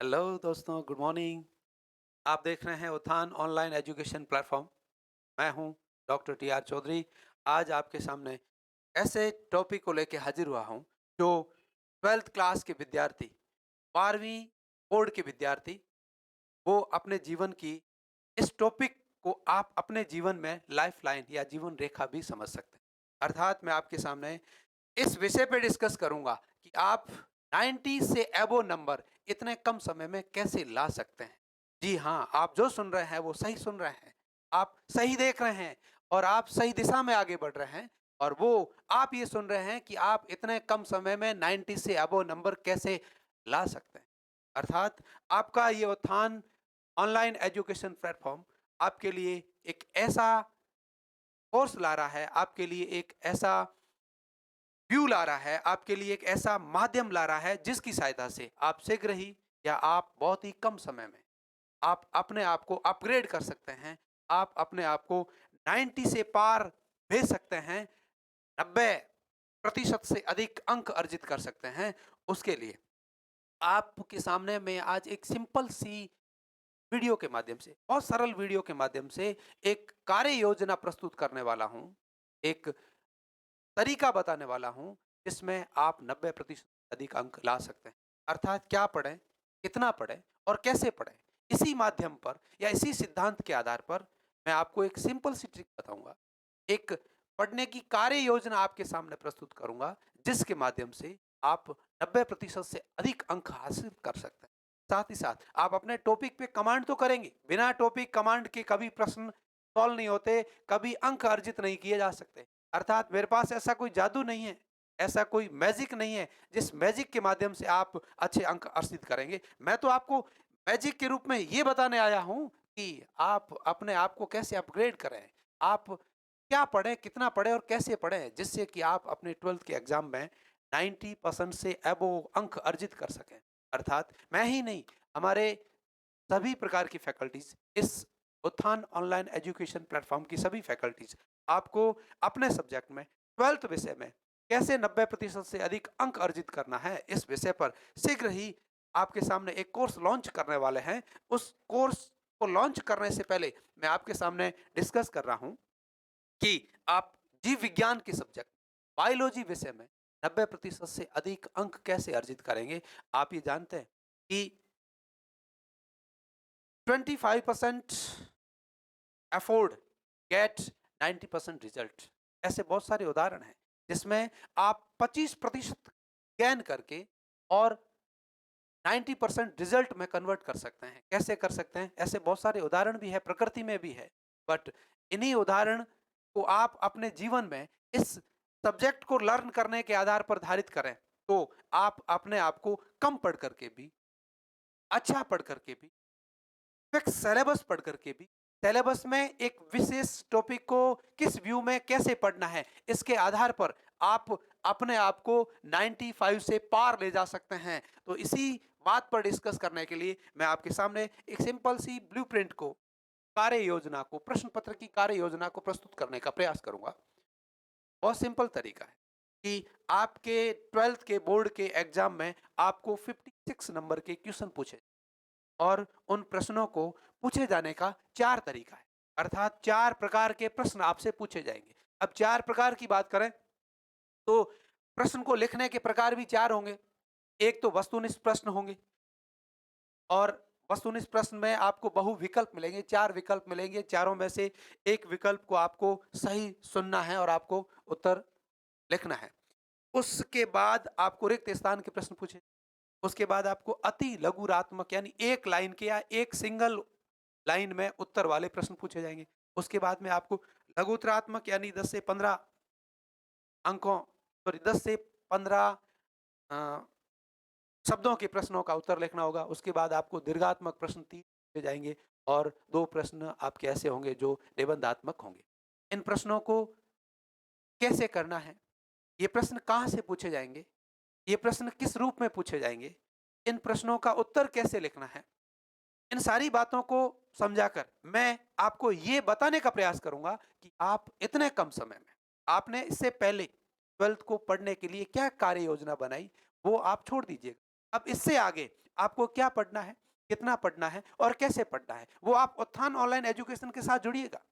Hello दोस्तों, good morning. आप देख रहे हैं उत्थान ऑनलाइन एजुकेशन प्लेटफॉर्म। मैं हूं डॉक्टर टी आर चौधरी। आज आपके सामने ऐसे टॉपिक को लेकर हाजिर हुआ हूं जो ट्वेल्थ क्लास के विद्यार्थी, 12वीं बोर्ड के विद्यार्थी, वो अपने जीवन की इस टॉपिक को आप अपने जीवन में लाइफ लाइन या जीवन रेखा भी समझ सकते हैं। अर्थात मैं आपके सामने इस विषय पे डिस्कस करूंगा कि आप 90 से एबो नंबर इतने कम समय में कैसे ला सकते हैं। जी हाँ, आप जो सुन रहे हैं वो सही सुन रहे हैं। आप सही देख रहे हैं और आप सही दिशा में आगे बढ़ रहे हैं। और वो आप ये सुन रहे हैं कि आप इतने कम समय में 90 से एबो नंबर कैसे ला सकते हैं। अर्थात आपका ये उत्थान ऑनलाइन एजुकेशन प्लेटफॉर्म आपके लिए एक ऐसा कोर्स ला रहा है, आपके लिए एक ऐसा व्यू ला रहा है, आपके लिए एक ऐसा माध्यम ला रहा है जिसकी सहायता से आप शीघ्र ही या आप बहुत ही कम समय में आप अपने आप को अपग्रेड कर सकते हैं। आप अपने आप को 90 से पार भेज सकते हैं, 90% से अधिक अंक अर्जित कर सकते हैं। उसके लिए आपके सामने मैं आज एक सिंपल सी वीडियो के माध्यम से, बहुत सरल वीडियो के माध्यम से एक कार्य योजना प्रस्तुत करने वाला हूं। एक तरीका बताने वाला हूं जिसमें आप 90% अधिक अंक ला सकते हैं। अर्थात क्या पढ़ें, कितना पढ़ें और कैसे पढ़ें। इसी माध्यम पर या इसी सिद्धांत के आधार पर मैं आपको एक सिंपल सी ट्रिक बताऊंगा। एक पढ़ने की कार्य योजना आपके सामने प्रस्तुत करूंगा जिसके माध्यम से आप 90% से अधिक अंक हासिल कर सकते हैं। साथ ही साथ आप अपने टॉपिक पे कमांड तो करेंगे, बिना टॉपिक कमांड के कभी प्रश्न सॉल्व नहीं होते, कभी अंक अर्जित नहीं किए जा सकते। अर्थात मेरे पास ऐसा कोई जादू नहीं है, ऐसा कोई मैजिक नहीं है जिस मैजिक के माध्यम से आप अच्छे अंक अर्जित करेंगे। मैं तो आपको मैजिक के रूप में ये बताने आया हूं कि आप अपने आप को कैसे अपग्रेड करें। आप क्या पढ़ें, कितना पढ़ें और कैसे पढ़ें जिससे कि आप अपने 12th के एग्जाम में 90% से अबोव अंक अर्जित कर सकें। अर्थात मैं ही नहीं, हमारे सभी प्रकार की फैकल्टीज, इस उत्थान ऑनलाइन एजुकेशन प्लेटफॉर्म की सभी फैकल्टीज आपको अपने सब्जेक्ट में 12th विषय में कैसे 90% से अधिक अंक अर्जित करना है, इस विषय पर शीघ्र ही आपके सामने एक कोर्स लॉन्च करने वाले हैं। उस कोर्स को लॉन्च करने से पहले मैं आपके सामने डिस्कस कर रहा हूं कि आप जीव विज्ञान के सब्जेक्ट बायोलॉजी विषय में 90% से अधिक अंक कैसे अर्जित करेंगे। आप ये जानते हैं कि 25% अफोर्ड गेट 90% रिजल्ट। ऐसे बहुत सारे उदाहरण हैं जिसमें आप 25% गेन करके और 90% रिजल्ट में कन्वर्ट कर सकते हैं। कैसे कर सकते हैं? ऐसे बहुत सारे उदाहरण भी है, प्रकृति में भी है। बट इन्हीं उदाहरण को आप अपने जीवन में इस सब्जेक्ट को लर्न करने के आधार पर धारित करें तो आप अपने आप को कम पढ़ करके भी, अच्छा पढ़ करके भी, फिक्स सिलेबस पढ़ करके भी, सिलेबस में एक विशेष टॉपिक को किस व्यू में कैसे पढ़ना है, इसके आधार पर आप अपने आप को 95 से पार ले जा सकते हैं। तो इसी बात पर डिस्कस करने के लिए मैं आपके सामने एक सिंपल सी ब्लूप्रिंट को, कार्य योजना को, प्रश्न पत्र की कार्य योजना को प्रस्तुत करने का प्रयास करूंगा। बहुत सिंपल तरीका है कि आपके 12th के बोर्ड के एग्जाम में आपको 56 नंबर के क्वेश्चन पूछे और उन प्रश्नों को पूछे जाने का 4 तरीका है। अर्थात 4 प्रकार के प्रश्न आपसे पूछे जाएँगे। अब 4 प्रकार की बात करें तो प्रश्न को लिखने के प्रकार भी 4 होंगे। एक तो वस्तुनिष्ठ प्रश्न होंगे और वस्तुनिष्ठ प्रश्न में आपको बहु विकल्प मिलेंगे, 4 विकल्प मिलेंगे, चारों में से एक विकल्प को आपको सही सुनना है और आपको उत्तर लिखना है। उसके बाद आपको रिक्त स्थान के प्रश्न पूछे, उसके बाद आपको अति लघुरात्मक यानी एक लाइन के या एक सिंगल लाइन में उत्तर वाले प्रश्न पूछे जाएंगे। उसके बाद में आपको लघुत्तरात्मक यानी 10 से 15 अंकों, सॉरी 10 से 15 अ, शब्दों के प्रश्नों का उत्तर लिखना होगा। उसके बाद आपको दीर्घात्मक प्रश्न 3 पूछे जाएंगे और 2 प्रश्न आपके ऐसे होंगे जो निबंधात्मक होंगे। इन प्रश्नों को कैसे करना है? ये प्रश्न कहाँ से पूछे जाएंगे? ये प्रश्न किस रूप में पूछे जाएंगे? इन प्रश्नों का उत्तर कैसे लिखना है? इन सारी बातों को समझाकर मैं आपको ये बताने का प्रयास करूंगा कि आप इतने कम समय में, आपने इससे पहले 12th को पढ़ने के लिए क्या कार्य योजना बनाई वो आप छोड़ दीजिएगा। अब इससे आगे आपको क्या पढ़ना है, कितना पढ़ना है और कैसे पढ़ना है, वो आप उत्थान ऑनलाइन एजुकेशन के साथ जुड़िएगा।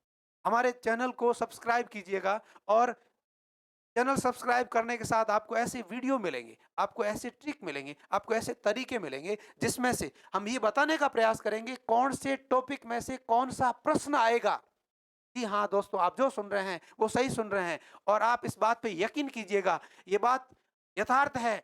हमारे चैनल को सब्सक्राइब कीजिएगा और चैनल सब्सक्राइब करने के साथ आपको ऐसे वीडियो मिलेंगे, आपको ऐसे ट्रिक मिलेंगे, आपको ऐसे तरीके मिलेंगे जिसमें से हम ये बताने का प्रयास करेंगे कौन से टॉपिक में से कौन सा प्रश्न आएगा। जी हाँ दोस्तों, आप जो सुन रहे हैं वो सही सुन रहे हैं और आप इस बात पे यकीन कीजिएगा, ये बात यथार्थ है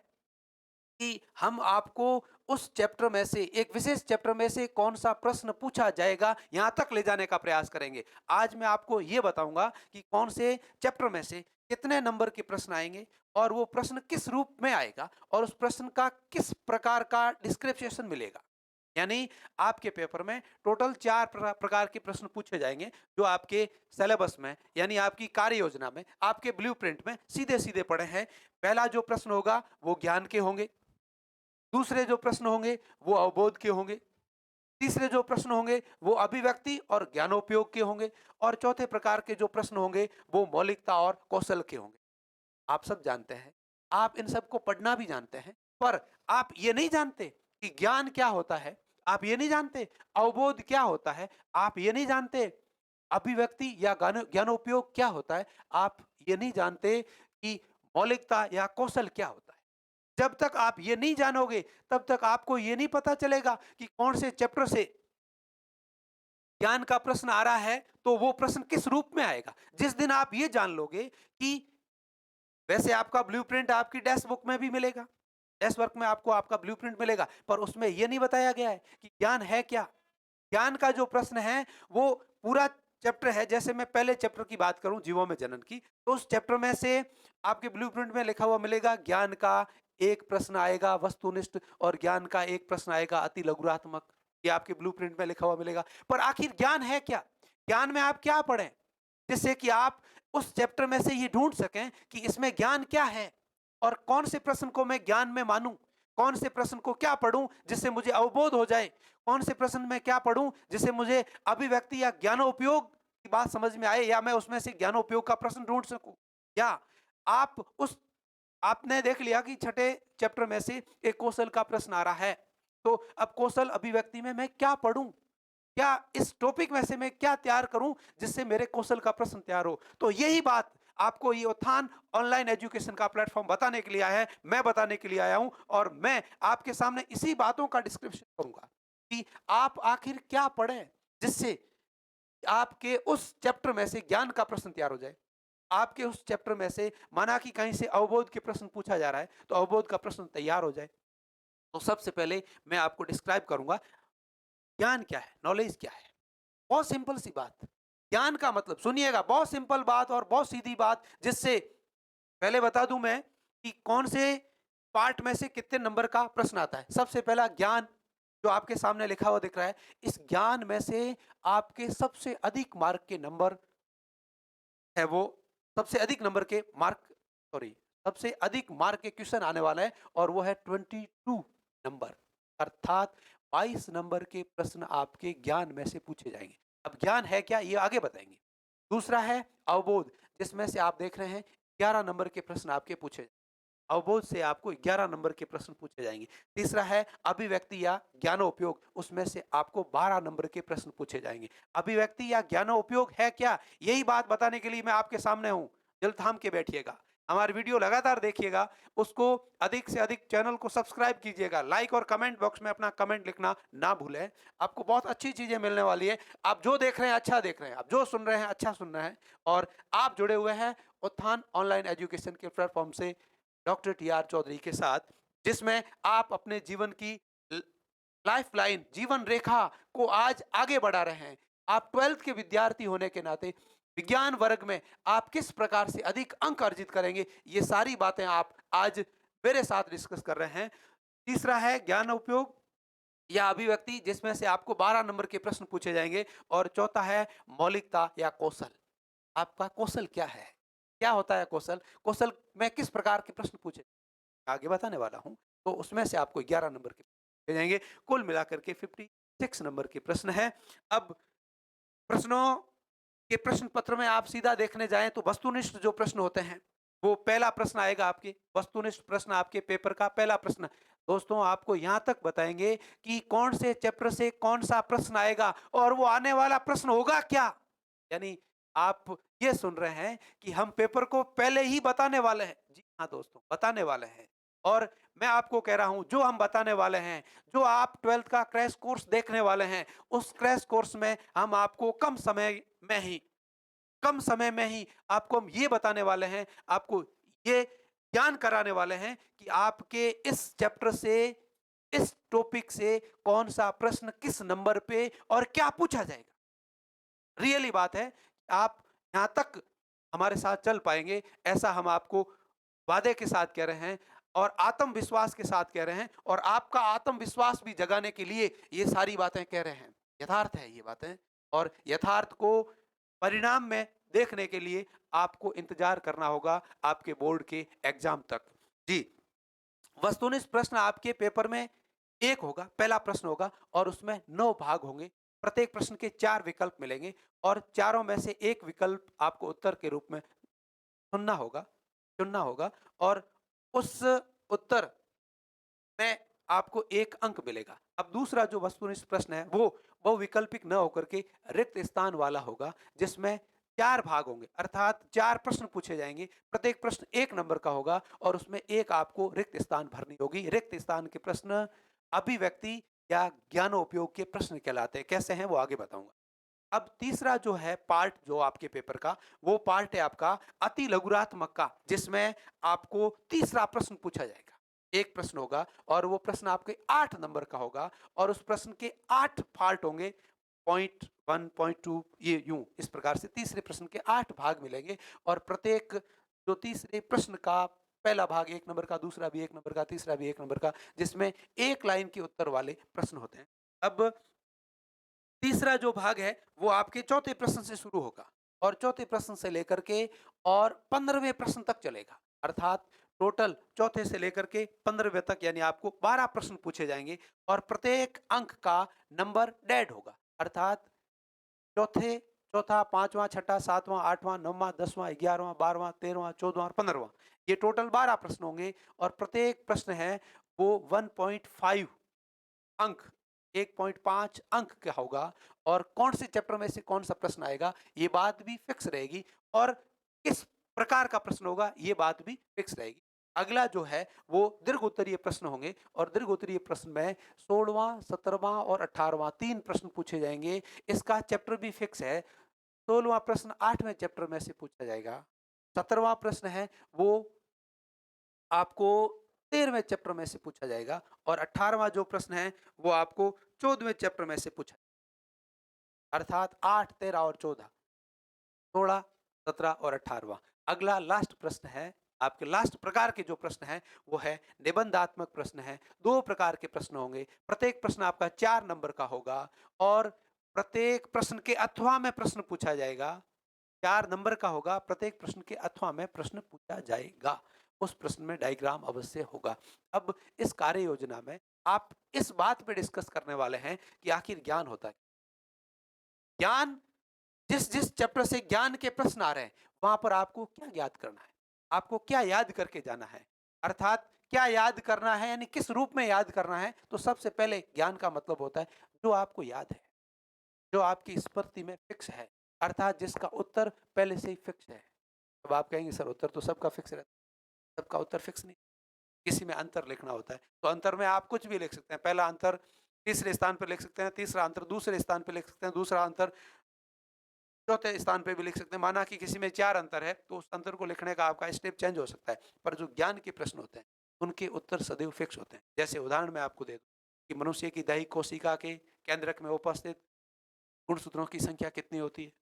कि हम आपको उस चैप्टर में से एक विशेष चैप्टर में से कौन सा प्रश्न पूछा जाएगा यहाँ तक ले जाने का प्रयास करेंगे। आज मैं आपको ये बताऊंगा कि कौन से चैप्टर में से कितने नंबर के प्रश्न आएंगे और वो प्रश्न किस रूप में आएगा और उस प्रश्न का किस प्रकार का डिस्क्रिप्शन मिलेगा। यानी आपके पेपर में टोटल 4 प्रकार के प्रश्न पूछे जाएंगे जो आपके सिलेबस में यानी आपकी कार्य योजना में, आपके ब्लूप्रिंट में सीधे सीधे पड़े हैं। पहला जो प्रश्न होगा वो ज्ञान के होंगे, दूसरे जो प्रश्न होंगे वो अवबोध के होंगे, तीसरे जो प्रश्न होंगे वो अभिव्यक्ति और ज्ञानोपयोग के होंगे और चौथे प्रकार के जो प्रश्न होंगे वो मौलिकता और कौशल के होंगे। आप सब जानते हैं, आप इन सबको पढ़ना भी जानते हैं, पर आप ये नहीं जानते कि ज्ञान क्या होता है, आप ये नहीं जानते अवबोध क्या होता है, आप ये नहीं जानते अभिव्यक्ति या ज्ञानोपयोग क्या होता है, आप ये नहीं जानते कि मौलिकता या कौशल क्या होता है। जब तक आप ये नहीं जानोगे तब तक आपको ये नहीं पता चलेगा कि कौन से चैप्टर से ज्ञान का प्रश्न आ रहा है तो वो प्रश्न किस रूप में आएगा। जिस दिन आप ये जान लोगे कि वैसे आपका ब्लूप्रिंट आपकी डेस्क बुक में भी मिलेगा, डेस्क वर्क में आपको आपका ब्लूप्रिंट मिलेगा, पर उसमें ये नहीं बताया गया है कि ज्ञान है क्या। ज्ञान का जो प्रश्न है वो पूरा चैप्टर है। जैसे मैं पहले चैप्टर की बात करूं जीवों में जनन की, तो उस चैप्टर में से आपके ब्लूप्रिंट में लिखा हुआ मिलेगा ज्ञान का एक प्रश्न आएगा वस्तुनिष्ठ और ज्ञान का एक प्रश्न आएगा अति लघुरात्मक। ये आपके ब्लूप्रिंट में लिखा हुआ मिलेगा। पर आखिर ज्ञान है क्या, ज्ञान में आप क्या पढ़ें जिससे कि आप उस चैप्टर में से ये ढूंढ सकें कि इसमें ज्ञान क्या है और कौन से प्रश्न को मैं ज्ञान में मानूं, कौन से प्रश्न को क्या पढ़ूं जिससे मुझे अवबोध हो जाए, कौन से प्रश्न में क्या पढ़ूं जिससे मुझे अभिव्यक्ति या ज्ञानोपयोग की बात समझ में आए या मैं उसमें से ज्ञानोपयोग का प्रश्न ढूंढ सकूं। या आप उस आपने देख लिया कि छठे चैप्टर में से एक कौशल का प्रश्न आ रहा है, तो अब कौशल अभिव्यक्ति में मैं क्या पढ़ूं, क्या इस टॉपिक में से मैं क्या तैयार करूं जिससे मेरे कौशल का प्रश्न तैयार हो। तो यही बात आपको ये उत्थान ऑनलाइन एजुकेशन का प्लेटफॉर्म बताने के लिए आया है, मैं बताने के लिए आया हूं और मैं आपके सामने इसी बातों का डिस्क्रिप्शन करूंगा कि आप आखिर क्या पढ़ें जिससे आपके उस चैप्टर में से ज्ञान का प्रश्न तैयार हो जाए। आपके उस चैप्टर में से माना कि कहीं से अवबोध के प्रश्न पूछा जा रहा है तो अवबोध का प्रश्न तैयार हो जाए। तो सबसे पहले मैं आपको डिस्क्राइब करूंगा ज्ञान क्या है, नॉलेज क्या है। बहुत सिंपल सी बात, ज्ञान का मतलब सुनिएगा, बहुत सिंपल बात और बहुत सीधी बात, जिससे पहले बता दूं मैं कि कौन से पार्ट में से कितने नंबर का प्रश्न आता है। सबसे पहला ज्ञान जो आपके सामने लिखा हुआ दिख रहा है, इस ज्ञान में से आपके सबसे अधिक मार्क के नंबर है वो सबसे अधिक नंबर के मार्क सॉरी सबसे अधिक मार्क के क्वेश्चन आने वाला है और वो है 22 नंबर, अर्थात 22 नंबर के प्रश्न आपके ज्ञान में से पूछे जाएंगे। अब ज्ञान है क्या ये आगे बताएंगे। दूसरा है अवबोध, जिसमें से आप देख रहे हैं 11 नंबर के प्रश्न आपके पूछे जाएंगे। अवबोध से आपको 11 नंबर के प्रश्न पूछे जाएंगे। तीसरा है अभिव्यक्ति या ज्ञानोपयोग, उसमें से आपको 12 नंबर के प्रश्न पूछे जाएंगे। अभिव्यक्ति या ज्ञानोपयोग है क्या, यही बात बताने के लिए मैं आपके सामने हूं। दिल थाम के बैठिएगा, हमारी वीडियो लगातार देखिएगा, उसको अधिक से अधिक चैनल को सब्सक्राइब कीजिएगा, लाइक और कमेंट बॉक्स में अपना कमेंट लिखना ना भूलें। आपको बहुत अच्छी चीजें मिलने वाली है। आप जो देख रहे हैं अच्छा देख रहे हैं, आप जो सुन रहे हैं अच्छा सुन रहे हैं और आप जुड़े हुए हैं उत्थान ऑनलाइन एजुकेशन के प्लेटफॉर्म से डॉक्टर टी.आर. चौधरी के साथ, जिसमें आप अपने जीवन की लाइफ लाइन, जीवन रेखा को आज आगे बढ़ा रहे हैं। आप 12th के विद्यार्थी होने के नाते विज्ञान वर्ग में आप किस प्रकार से अधिक अंक अर्जित करेंगे, ये सारी बातें आप आज मेरे साथ डिस्कस कर रहे हैं। तीसरा है ज्ञान उपयोग या अभिव्यक्ति, जिसमें से आपको 12 नंबर के प्रश्न पूछे जाएंगे और चौथा है मौलिकता या कौशल। आपका कौशल क्या है, क्या होता है कौशल, कौशल में किस प्रकार के प्रश्न पूछे आगे बताने वाला हूं। तो उसमें से आपको 11 नंबर के पूछे जाएंगे, कुल मिलाकर के 56 नंबर के प्रश्न है। अब प्रश्नों के प्रश्न पत्र में आप सीधा देखने जाएं तो वस्तुनिष्ठ जो प्रश्न होते हैं, वो पहला प्रश्न आएगा आपके वस्तुनिष्ठ प्रश्न, आपके पेपर का पहला प्रश्न दोस्तों आपको यहाँ तक बताएंगे कि कौन से चैप्टर से कौन सा प्रश्न आएगा और वो आने वाला प्रश्न होगा क्या। यानी आप ये सुन रहे हैं कि हम पेपर को पहले ही बताने वाले हैं। जी हाँ दोस्तों, बताने वाले हैं। और मैं आपको कह रहा हूं जो हम बताने वाले हैं, जो आप 12th का क्रैश कोर्स देखने वाले हैं, उस क्रैश कोर्स में हम आपको कम समय में ही आपको हम ये बताने वाले हैं, आपको ये ज्ञान कराने वाले हैं कि आपके इस चैप्टर से, इस टॉपिक से कौन सा प्रश्न किस नंबर पे और क्या पूछा जाएगा। रियली बात है, आप यहाँ तक हमारे साथ चल पाएंगे, ऐसा हम आपको वादे के साथ कह रहे हैं और आत्मविश्वास के साथ कह रहे हैं, और आपका आत्मविश्वास भी जगाने के लिए ये सारी बातें कह रहे हैं। यथार्थ है ये बातें, और यथार्थ को परिणाम में देखने के लिए आपको इंतजार करना होगा आपके बोर्ड के एग्जाम तक। जी, वस्तुनिष्ठ प्रश्न आपके पेपर में एक होगा, पहला प्रश्न होगा और उसमें 9 भाग होंगे। प्रत्येक प्रश्न के 4 विकल्प मिलेंगे और चारों में से एक विकल्प आपको उत्तर के रूप में चुनना होगा चुनना होगा, और उस उत्तर में आपको 1 अंक मिलेगा। अब दूसरा जो वस्तुनिष्ठ प्रश्न है वो बहुविकल्पिक न होकर के रिक्त स्थान वाला होगा, जिसमें 4 भाग होंगे, अर्थात 4 प्रश्न पूछे जाएंगे। प्रत्येक प्रश्न 1 नंबर का होगा और उसमें एक आपको रिक्त स्थान भरनी होगी। रिक्त स्थान के प्रश्न अभिव्यक्ति या ज्ञानोपयोग के प्रश्न कहलाते हैं। कैसे हैं वो आगे बताऊंगा। अब तीसरा जो है पार्ट जो आपके पेपर का, वो पार्ट है आपका अति लघुरात्मक का, जिसमें आपको तीसरा प्रश्न पूछा जाएगा। एक प्रश्न होगा और वो प्रश्न आपके 8 नंबर का होगा और उस प्रश्न के 8 पार्ट होंगे। पॉइंट 1, पॉइंट 2, ये यूं इस प्रकार से तीसरे प्रश्न के 8 भाग मिलेंगे और प्रत्येक जो तीसरे प्रश्न का पहला भाग 1 नंबर का, दूसरा भी 1 नंबर का, तीसरा भी 1 नंबर का, जिसमें एक लाइन के उत्तर वाले प्रश्न होते हैं। अब तीसरा जो भाग है वो आपके चौथे प्रश्न से शुरू होगा और चौथे प्रश्न से लेकर के और 15वें प्रश्न तक चलेगा, अर्थात टोटल चौथे से लेकर के 15वें तक, यानी आपको 12 प्रश्न पूछे जाएंगे और प्रत्येक अंक का नंबर डेड होगा, अर्थात चौथे चौथा, पांचवा, छठा, सातवां, आठवां, नौवां, 10वां, 11वां, 12वां, 13वां, 14वां और 15वां, ये टोटल 12 प्रश्न होंगे और प्रत्येक प्रश्न है वो 1.5 अंक, 1.5 अंक का होगा। और कौन से चैप्टर में से कौन सा प्रश्न आएगा ये बात भी फिक्स रहेगी, और किस प्रकार का प्रश्न होगा ये बात भी फिक्स रहेगी। अगला जो है वो दीर्घ उत्तरीय प्रश्न होंगे और दीर्घ उत्तरीय प्रश्न में 16वां, 17वां और 18वां 3 प्रश्न पूछे जाएंगे। इसका चैप्टर भी फिक्स है। 16वां प्रश्न 8वें चैप्टर में से पूछा जाएगा। 17वां प्रश्न है वो आपको 13वें चैप्टर में से पूछा जाएगा और 18वां जो प्रश्न है वो आपको 14वें चैप्टर में से पूछा, अर्थात 8, 13 और 14, 16, 17 और 18वां। अगला लास्ट प्रश्न है, आपके लास्ट प्रकार के जो प्रश्न है वो है निबंधात्मक प्रश्न है। 2 प्रकार के प्रश्न होंगे, प्रत्येक प्रश्न आपका 4 नंबर का होगा और प्रत्येक प्रश्न के अथवा में प्रश्न पूछा जाएगा। 4 नंबर का होगा, प्रत्येक प्रश्न के अथवा में प्रश्न पूछा जाएगा। उस प्रश्न में डायग्राम अवश्य होगा। अब इस कार्य योजना में आप इस बात पे डिस्कस करने वाले हैं कि आखिर ज्ञान होता है। ज्ञान, जिस जिस चैप्टर से ज्ञान के प्रश्न आ रहे हैं वहां पर आपको क्या याद करना है, आपको क्या याद करके जाना है, अर्थात क्या याद करना है यानी किस रूप में याद करना है। तो सबसे पहले ज्ञान का मतलब होता है जो आपको याद है, जो आपकी स्मृति में फिक्स है, अर्थात जिसका उत्तर पहले से ही फिक्स है। अब आप कहेंगे सर उत्तर तो सबका फिक्स रहता है, सबका उत्तर फिक्स नहीं, किसी में अंतर लिखना होता है। तो अंतर में आप कुछ भी लिख सकते हैं। पहला अंतर तीसरे स्थान पर लिख सकते हैं, तीसरा अंतर दूसरे स्थान पर लिख सकते हैं, दूसरा अंतर चौथे स्थान पे भी लिख सकते हैं। माना कि किसी में 4 अंतर है तो उस अंतर को लिखने का आपका स्टेप चेंज हो सकता है, पर जो ज्ञान के प्रश्न होते हैं उनके उत्तर सदैव फिक्स होते हैं। जैसे उदाहरण मैं आपको दे दूं कि मनुष्य की दैहिक कोशिका के केंद्रक में उपस्थित गुणसूत्रों की संख्या कितनी होती है।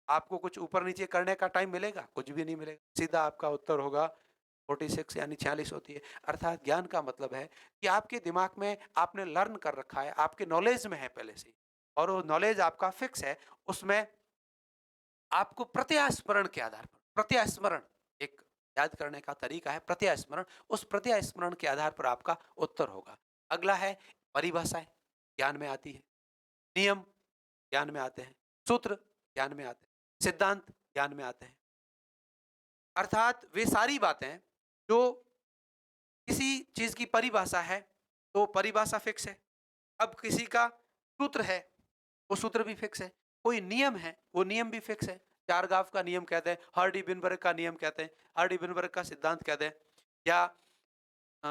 आपको कुछ ऊपर नीचे करने का टाइम मिलेगा? कुछ भी नहीं मिलेगा, सीधा आपका उत्तर होगा 46 यानी 46 होती है। अर्थात ज्ञान का मतलब है कि आपके दिमाग में आपने लर्न कर रखा है, आपके नॉलेज में है पहले से, और वो नॉलेज आपका फिक्स है। उसमें आपको प्रत्यास्मरण के आधार पर, प्रत्यास्मरण एक याद करने का तरीका है, प्रत्यास्मरण, उस प्रत्यास्मरण के आधार पर आपका उत्तर होगा। अगला है परिभाषाएं, ज्ञान में आती है, नियम ज्ञान में आते हैं, सूत्र ज्ञान में आते हैं, सिद्धांत ज्ञान में आते हैं, अर्थात वे सारी बातें जो किसी चीज की परिभाषा है तो परिभाषा फिक्स है। अब किसी का सूत्र है, वो सूत्र भी फिक्स है। कोई नियम है, वो नियम भी फिक्स है। चारगाफ का नियम कहते हैं, हार्डी बिनबर्ग का नियम कहते हैं, हार्डी बिनबर्ग का सिद्धांत कहते हैं, या अ,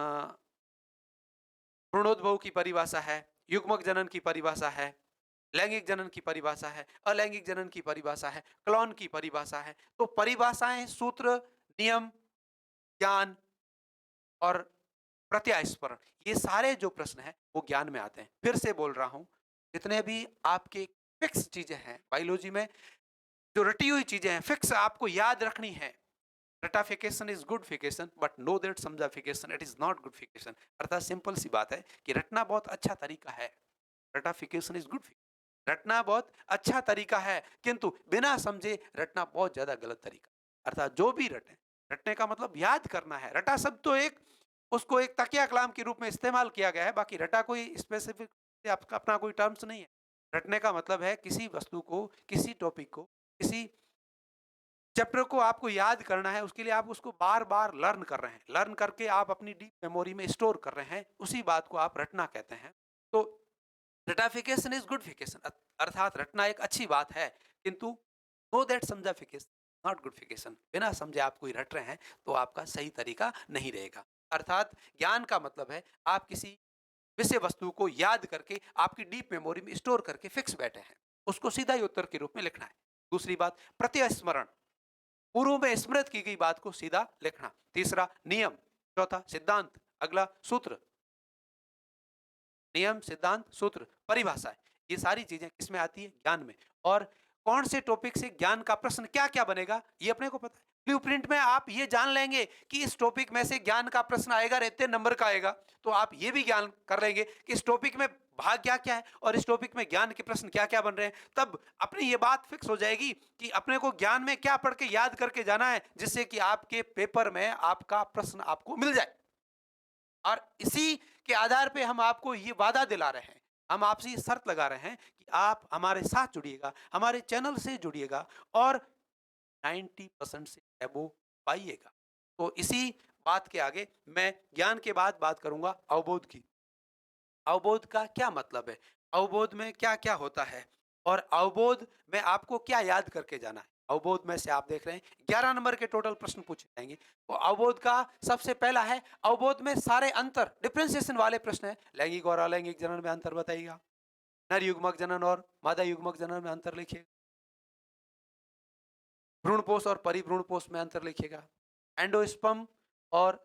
भ्रूणोद्भव की परिभाषा है, युग्मक जनन की परिभाषा है, लैंगिक जनन की परिभाषा है, अलैंगिक जनन की परिभाषा है, क्लॉन की परिभाषा है। तो परिभाषाएं, सूत्र, नियम, ज्ञान और प्रत्यास्मरण, ये सारे जो प्रश्न हैं वो ज्ञान में आते हैं। फिर से बोल रहा हूं, जितने भी आपके फिक्स चीजें हैं बायोलॉजी में, जो रटी हुई चीजें हैं, फिक्स आपको याद रखनी है। रटाफिकेशन इज गुड फिकेशन, बट नो दैट समझाफिकेशन इट इज नॉट गुड फिकेशन। अर्थात सिंपल सी बात है कि रटना बहुत अच्छा तरीका है, रटाफिकेशन इज गुड, रटना बहुत अच्छा तरीका है, किंतु बिना समझे रटना बहुत ज्यादा गलत तरीका। अर्थात जो भी रटे, रटने का मतलब याद करना है। रटा शब्द तो एक, उसको एक तकिया कलाम के रूप में इस्तेमाल किया गया है, बाकी रटा कोई स्पेसिफिक आपका अपना कोई टर्म्स नहीं है। रटने का मतलब है किसी वस्तु को, किसी टॉपिक को, किसी चैप्टर को आपको याद करना है, उसके लिए आप उसको बार बार लर्न कर रहे हैं, लर्न करके आप अपनी डीप मेमोरी में स्टोर कर रहे हैं, उसी बात को आप रटना कहते हैं। तो रटाफिकेशन इज गुडफिकेशन, अर्थात रटना एक अच्छी बात है, किंतु नो दैट समझाफिकेशन नॉट गुडफिकेशन। बिना समझे आप कोई रट रहे हैं तो आपका सही तरीका नहीं रहेगा। अर्थात ज्ञान का मतलब है आप किसी विषय वस्तु को याद करके आपकी डीप मेमोरी में स्टोर करके फिक्स बैठे हैं, उसको सीधा ही उत्तर के रूप में लिखना है। दूसरी बात प्रत्यस्मरण, पूर्व में स्मृत की गई बात को सीधा लिखना। तीसरा नियम, चौथा सिद्धांत, अगला सूत्र। नियम, सिद्धांत, सूत्र, परिभाषा, ये सारी चीजें किसमें आती है? ज्ञान में। और कौन से टॉपिक से ज्ञान का प्रश्न क्या क्या बनेगा ये अपने को पता है। ब्लूप्रिंट में आप ये जान लेंगे कि इस टॉपिक में से ज्ञान का प्रश्न आएगा, इतने नंबर का आएगा, तो आप ये भी ज्ञान कर लेंगे कि इस टॉपिक में भाग क्या क्या है और इस टॉपिक में ज्ञान के प्रश्न क्या क्या बन रहे हैं। तब अपनी ये बात फिक्स हो जाएगी कि अपने को ज्ञान में क्या पढ़ के याद करके जाना है, जिससे कि आपके पेपर में आपका प्रश्न आपको मिल जाए। और इसी के आधार पे हम आपको ये वादा दिला रहे हैं, हम आपसे ये शर्त लगा रहे हैं कि आप हमारे साथ जुड़िएगा, हमारे चैनल से जुड़िएगा और 90% से एबो पाइएगा। तो इसी बात के आगे मैं ज्ञान के बाद बात करूंगा अवबोध की। अवबोध का क्या मतलब है, अवबोध में क्या क्या होता है, और अवबोध में आपको क्या याद करके जाना है। अवबोध में से आप देख रहे हैं 11 नंबर के टोटल प्रश्न पूछे जाएंगे। तो अवबोध का सबसे पहला है, अवबोध में सारे अंतर डिफ्रेंसिएशन वाले प्रश्न है। लैंगिक और अलैंगिक जनन में अंतर बताइएगा, नर युग्मक जनन और मादा युग्मक जनन में अंतर लिखिएगा, भ्रूणपोष और परिभ्रूणपोष में अंतर लिखिएगा, एंडोस्पर्म और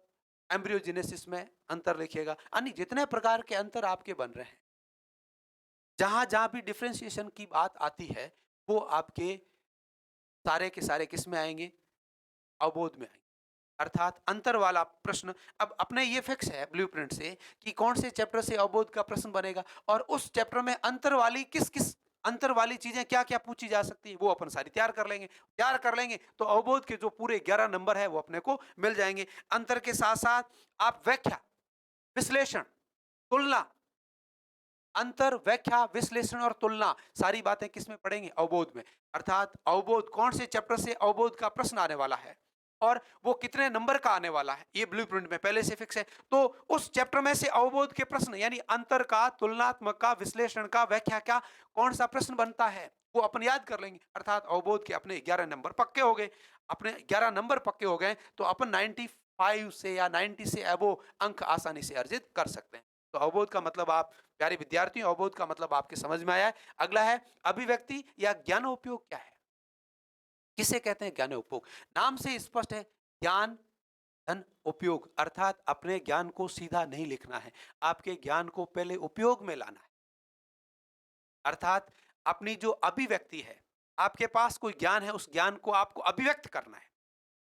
एम्ब्रियोजेनेसिस में अंतर लिखिएगा। अन्य जितने प्रकार के अंतर आपके बन रहे हैं, जहां जहां भी डिफ्रेंशिएशन की बात आती है, वो आपके सारे के सारे किस में आएंगे? अवबोध में आएंगे। अर्थात अंतर वाला प्रश्न, अब अपने ये फिक्स है ब्लूप्रिंट से कि कौन से चैप्टर से अवबोध का प्रश्न बनेगा, और उस चैप्टर में अंतर वाली किस किस अंतर वाली चीजें क्या क्या पूछी जा सकती है, वो अपन सारी तैयार कर लेंगे। तैयार कर लेंगे तो अवबोध के जो पूरे 11 नंबर है वो अपने को मिल जाएंगे। अंतर के साथ साथ आप व्याख्या, विश्लेषण, तुलना, अंतर, व्याख्या, विश्लेषण और तुलना, सारी बातें किसमें पढ़ेंगे? अवबोध में। अर्थात अवबोध कौन से चैप्टर से अवबोध का प्रश्न आने वाला है और वो कितने नंबर का आने वाला है, ये ब्लूप्रिंट में पहले से फिक्स है। तो उस चैप्टर में से अवबोध के प्रश्न यानी अंतर का, तुलनात्मक का, विश्लेषण का, व्याख्या का कौन सा प्रश्न बनता है वो अपन याद कर लेंगे। अर्थात अवबोध के अपने 11 नंबर पक्के हो गए। अपने 11 नंबर पक्के हो गए तो अपन 95 से या 90 से अबो अंक आसानी से अर्जित कर सकते हैं। तो अवबोध का मतलब, आप प्यारे विद्यार्थियों, अवबोध का मतलब आपके समझ में आया है। अगला है अभिव्यक्ति या ज्ञानोपयोग क्या है, किसे कहते हैं ज्ञानोपयोग? नाम से स्पष्ट है, ज्ञान धन उपयोग, अर्थात अपने ज्ञान को सीधा नहीं लिखना है, आपके ज्ञान को पहले उपयोग में लाना है। अर्थात अपनी जो अभिव्यक्ति है, आपके पास कोई ज्ञान है, उस ज्ञान को आपको अभिव्यक्त करना है।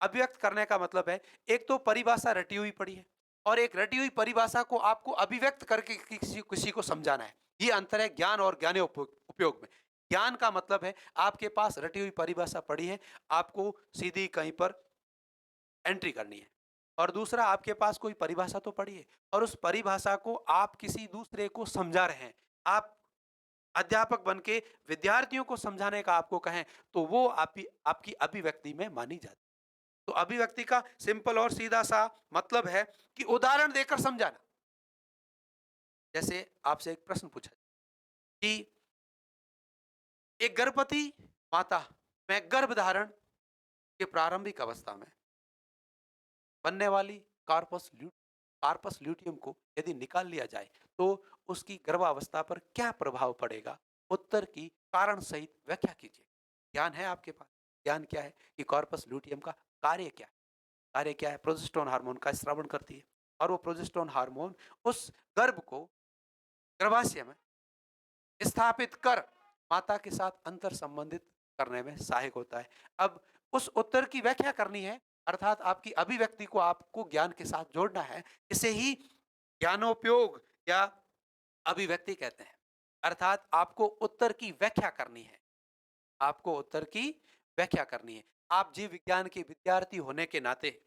अभिव्यक्त करने का मतलब है, एक तो परिभाषा रटी हुई पड़ी है और एक रटी हुई परिभाषा को आपको अभिव्यक्त करके किसी किसी को समझाना है। ये अंतर है ज्ञान और ज्ञान उपयोग में। ज्ञान का मतलब है आपके पास रटी हुई परिभाषा पड़ी है, आपको सीधी कहीं पर एंट्री करनी है। और दूसरा, आपके पास कोई परिभाषा तो पड़ी है और उस परिभाषा को आप किसी दूसरे को समझा रहे हैं। आप अध्यापक बन के विद्यार्थियों को समझाने का आपको कहें तो वो आपकी अभिव्यक्ति में मानी जाती है। तो अभिव्यक्ति का सिंपल और सीधा सा मतलब है कि उदाहरण देकर समझाना। जैसे आपसे एक प्रश्न पूछा कि एक गर्भवती माता में गर्भधारण के प्रारंभिक अवस्था में बनने वाली कार्पस ल्यूटियम को यदि निकाल लिया जाए तो उसकी गर्भावस्था पर क्या प्रभाव पड़ेगा? उत्तर की कारण सहित व्याख्या कीजिए। ज्ञान है आपके पास? ज्ञान क्या है कि कार्पस ल्यूटियम का कार्य क्या है? कार्य क्या है? प्रोजेस्टेरोन हार्मोन का स्रावन करती है और वो प्रोजेस्टेरोन हार्मोन उस गर्भ को गर्भाशय में स्थापित कर माता के साथ अंतर संबंधित करने में सहायक होता है। अब उस उत्तर की व्याख्या करनी है, अर्थात आपकी अभिव्यक्ति को आपको ज्ञान के साथ जोड़ना है। इसे ही ज्ञानोपयोग या अभिव्यक्ति कहते हैं। अर्थात आपको उत्तर की व्याख्या करनी है। आपको उत्तर की व्याख्या करनी है। आप जीव विज्ञान के विद्यार्थी होने के नाते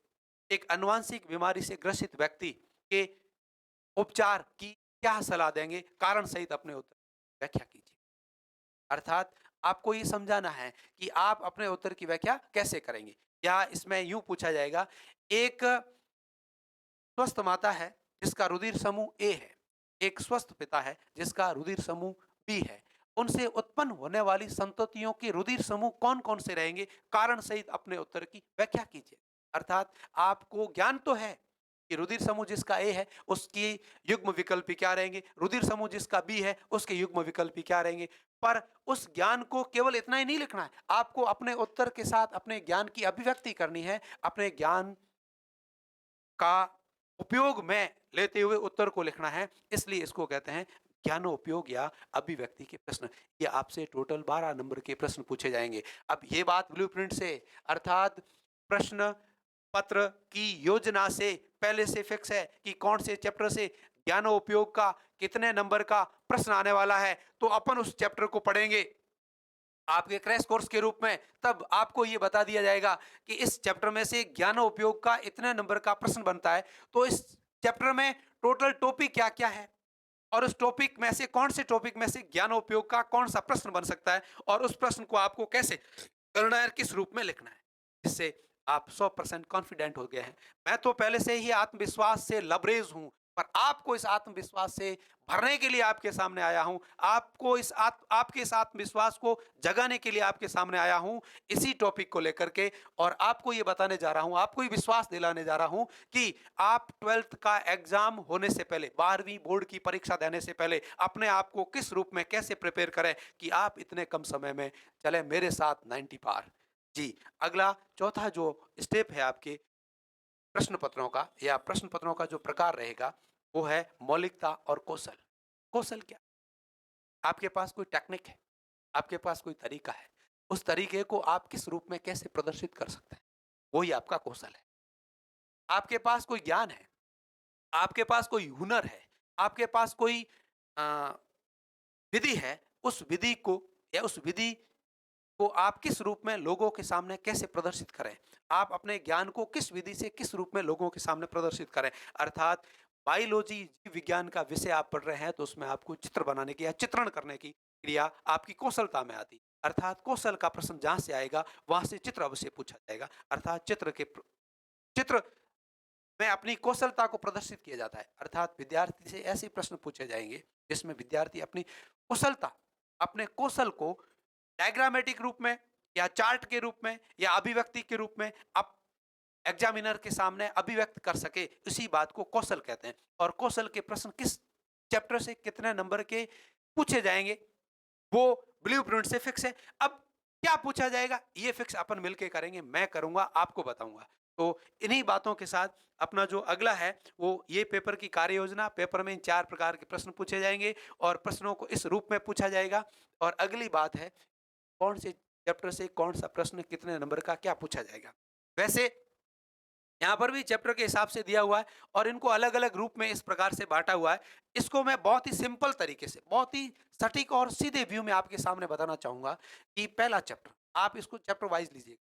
एक आनुवांशिक बीमारी से ग्रसित व्यक्ति के उपचार की क्या सलाह देंगे? कारण सहित अपने उत्तर की व्याख्या कीजिए। अर्थात आपको ये समझाना है कि आप अपने उत्तर की व्याख्या कैसे करेंगे। या इसमें यूं पूछा जाएगा, एक स्वस्थ माता है जिसका रुधिर समूह ए है, एक स्वस्थ पिता है जिसका रुधिर समूह बी है, उनसे उत्पन्न होने वाली संततियों के रुधिर समूह कौन कौन से रहेंगे? कारण सहित अपने उत्तर की व्याख्या कीजिए। अर्थात आपको ज्ञान तो है कि रुधिर समूह जिसका ए है उसकी युग्म विकल्पी क्या रहेंगे, रुधिर समूह जिसका बी है उसके युग्म विकल्पी क्या रहेंगे, पर उस ज्ञान को केवल इतना ही नहीं लिखना है, आपको अपने उत्तर के साथ अपने ज्ञान की अभिव्यक्ति करनी है। अपने ज्ञान का उपयोग में लेते हुए उत्तर को लिखना है। इसलिए इसको कहते हैं ज्ञानोपयोग या अभिव्यक्ति के प्रश्न। ये आपसे टोटल 12 नंबर के प्रश्न पूछे जाएंगे। अब ये बात ब्लूप्रिंट से अर्थात प्रश्न पत्र की योजना से पहले से फिक्स है कि कौन से चैप्टर से ज्ञानोपयोग का कितने नंबर का प्रश्न आने वाला है, तो अपन उस चैप्टर को पढ़ेंगे आपके क्रैश कोर्स के रूप में। तब आपको ये बता दिया जाएगा कि इस चैप्टर में से ज्ञानोपयोग का इतने नंबर का प्रश्न बनता है, तो इस चैप्टर में टोटल टॉपिक क्या क्या है और उस टॉपिक में से कौन से टॉपिक में से ज्ञानोपयोग का कौन सा प्रश्न बन सकता है और उस प्रश्न को आपको कैसे करना है, किस रूप में लिखना है, जिससे आप 100% कॉन्फिडेंट हो गए हैं। मैं तो पहले से ही आत्मविश्वास से लबरेज हूं, पर आपको इस आत्मविश्वास से भरने के लिए आपके सामने आया हूं। आपको आपके इस आत्मविश्वास को जगाने के लिए आपके सामने आया हूं, इसी टॉपिक को लेकर के। और आपको ये बताने जा रहा हूं, आपको ये विश्वास दिलाने जा रहा हूं कि आप 12th का एग्जाम होने से पहले, 12वीं बोर्ड की परीक्षा देने से पहले अपने आप को किस रूप में कैसे प्रिपेयर करें कि आप इतने कम समय में चले मेरे साथ 90 पार। जी, अगला चौथा जो स्टेप है आपके प्रश्न पत्रों का या प्रश्न पत्रों का जो प्रकार रहेगा वो है मौलिकता और कौशल। कौशल क्या? आपके पास कोई टेक्निक है, आपके पास कोई तरीका है, उस तरीके को आप किस रूप में कैसे प्रदर्शित कर सकते हैं, वही आपका कौशल है। आपके पास कोई ज्ञान है, आपके पास कोई हुनर है, आपके पास कोई अ, विधि है, उस विधि को या उस विधि को आप किस रूप में लोगों के सामने कैसे प्रदर्शित करें, आप अपने ज्ञान को किस विधि से किस रूप में लोगों के सामने प्रदर्शित करें। अर्थात बायोलॉजी जीव विज्ञान का विषय आप पढ़ रहे हैं तो उसमें आपको चित्र बनाने की या चित्रण करने की क्रिया आपकी कौशलता में आती। अर्थात कौशल का प्रश्न जहां से आएगा वहां से चित्र अवश्य पूछा जाएगा। अर्थात चित्र में अपनी कौशलता को प्रदर्शित किया जाता है। अर्थात विद्यार्थी से ऐसे प्रश्न पूछे जाएंगे जिसमें विद्यार्थी अपनी कुशलता, अपने कौशल को डायग्रामेटिक रूप में या चार्ट के रूप में या अभिव्यक्ति के रूप में अब एग्जामिनर के सामने अभिव्यक्त कर सके, इसी बात को कौशल कहते हैं। और कौशल के प्रश्न किस चैप्टर से कितने नंबर के पूछे जाएंगे वो ब्लूप्रिंट से फिक्स है। अब क्या पूछा जाएगा ये फिक्स अपन मिलके करेंगे, मैं करूंगा, आपको बताऊंगा। तो इन्हीं बातों के साथ अपना जो अगला है वो ये पेपर की कार्य योजना। पेपर में इन 4 प्रकार के प्रश्न पूछे जाएंगे और प्रश्नों को इस रूप में पूछा जाएगा। और अगली बात है कौन से चैप्टर से कौन सा प्रश्न कितने नंबर का क्या पूछा जाएगा। वैसे यहाँ पर भी चैप्टर के हिसाब से दिया हुआ है और इनको अलग अलग रूप में इस प्रकार से बांटा हुआ है। इसको मैं बहुत ही सिंपल तरीके से, बहुत ही सटीक और सीधे व्यू में आपके सामने बताना चाहूंगा कि पहला चैप्टर आप इसको चैप्टर वाइज लीजिए।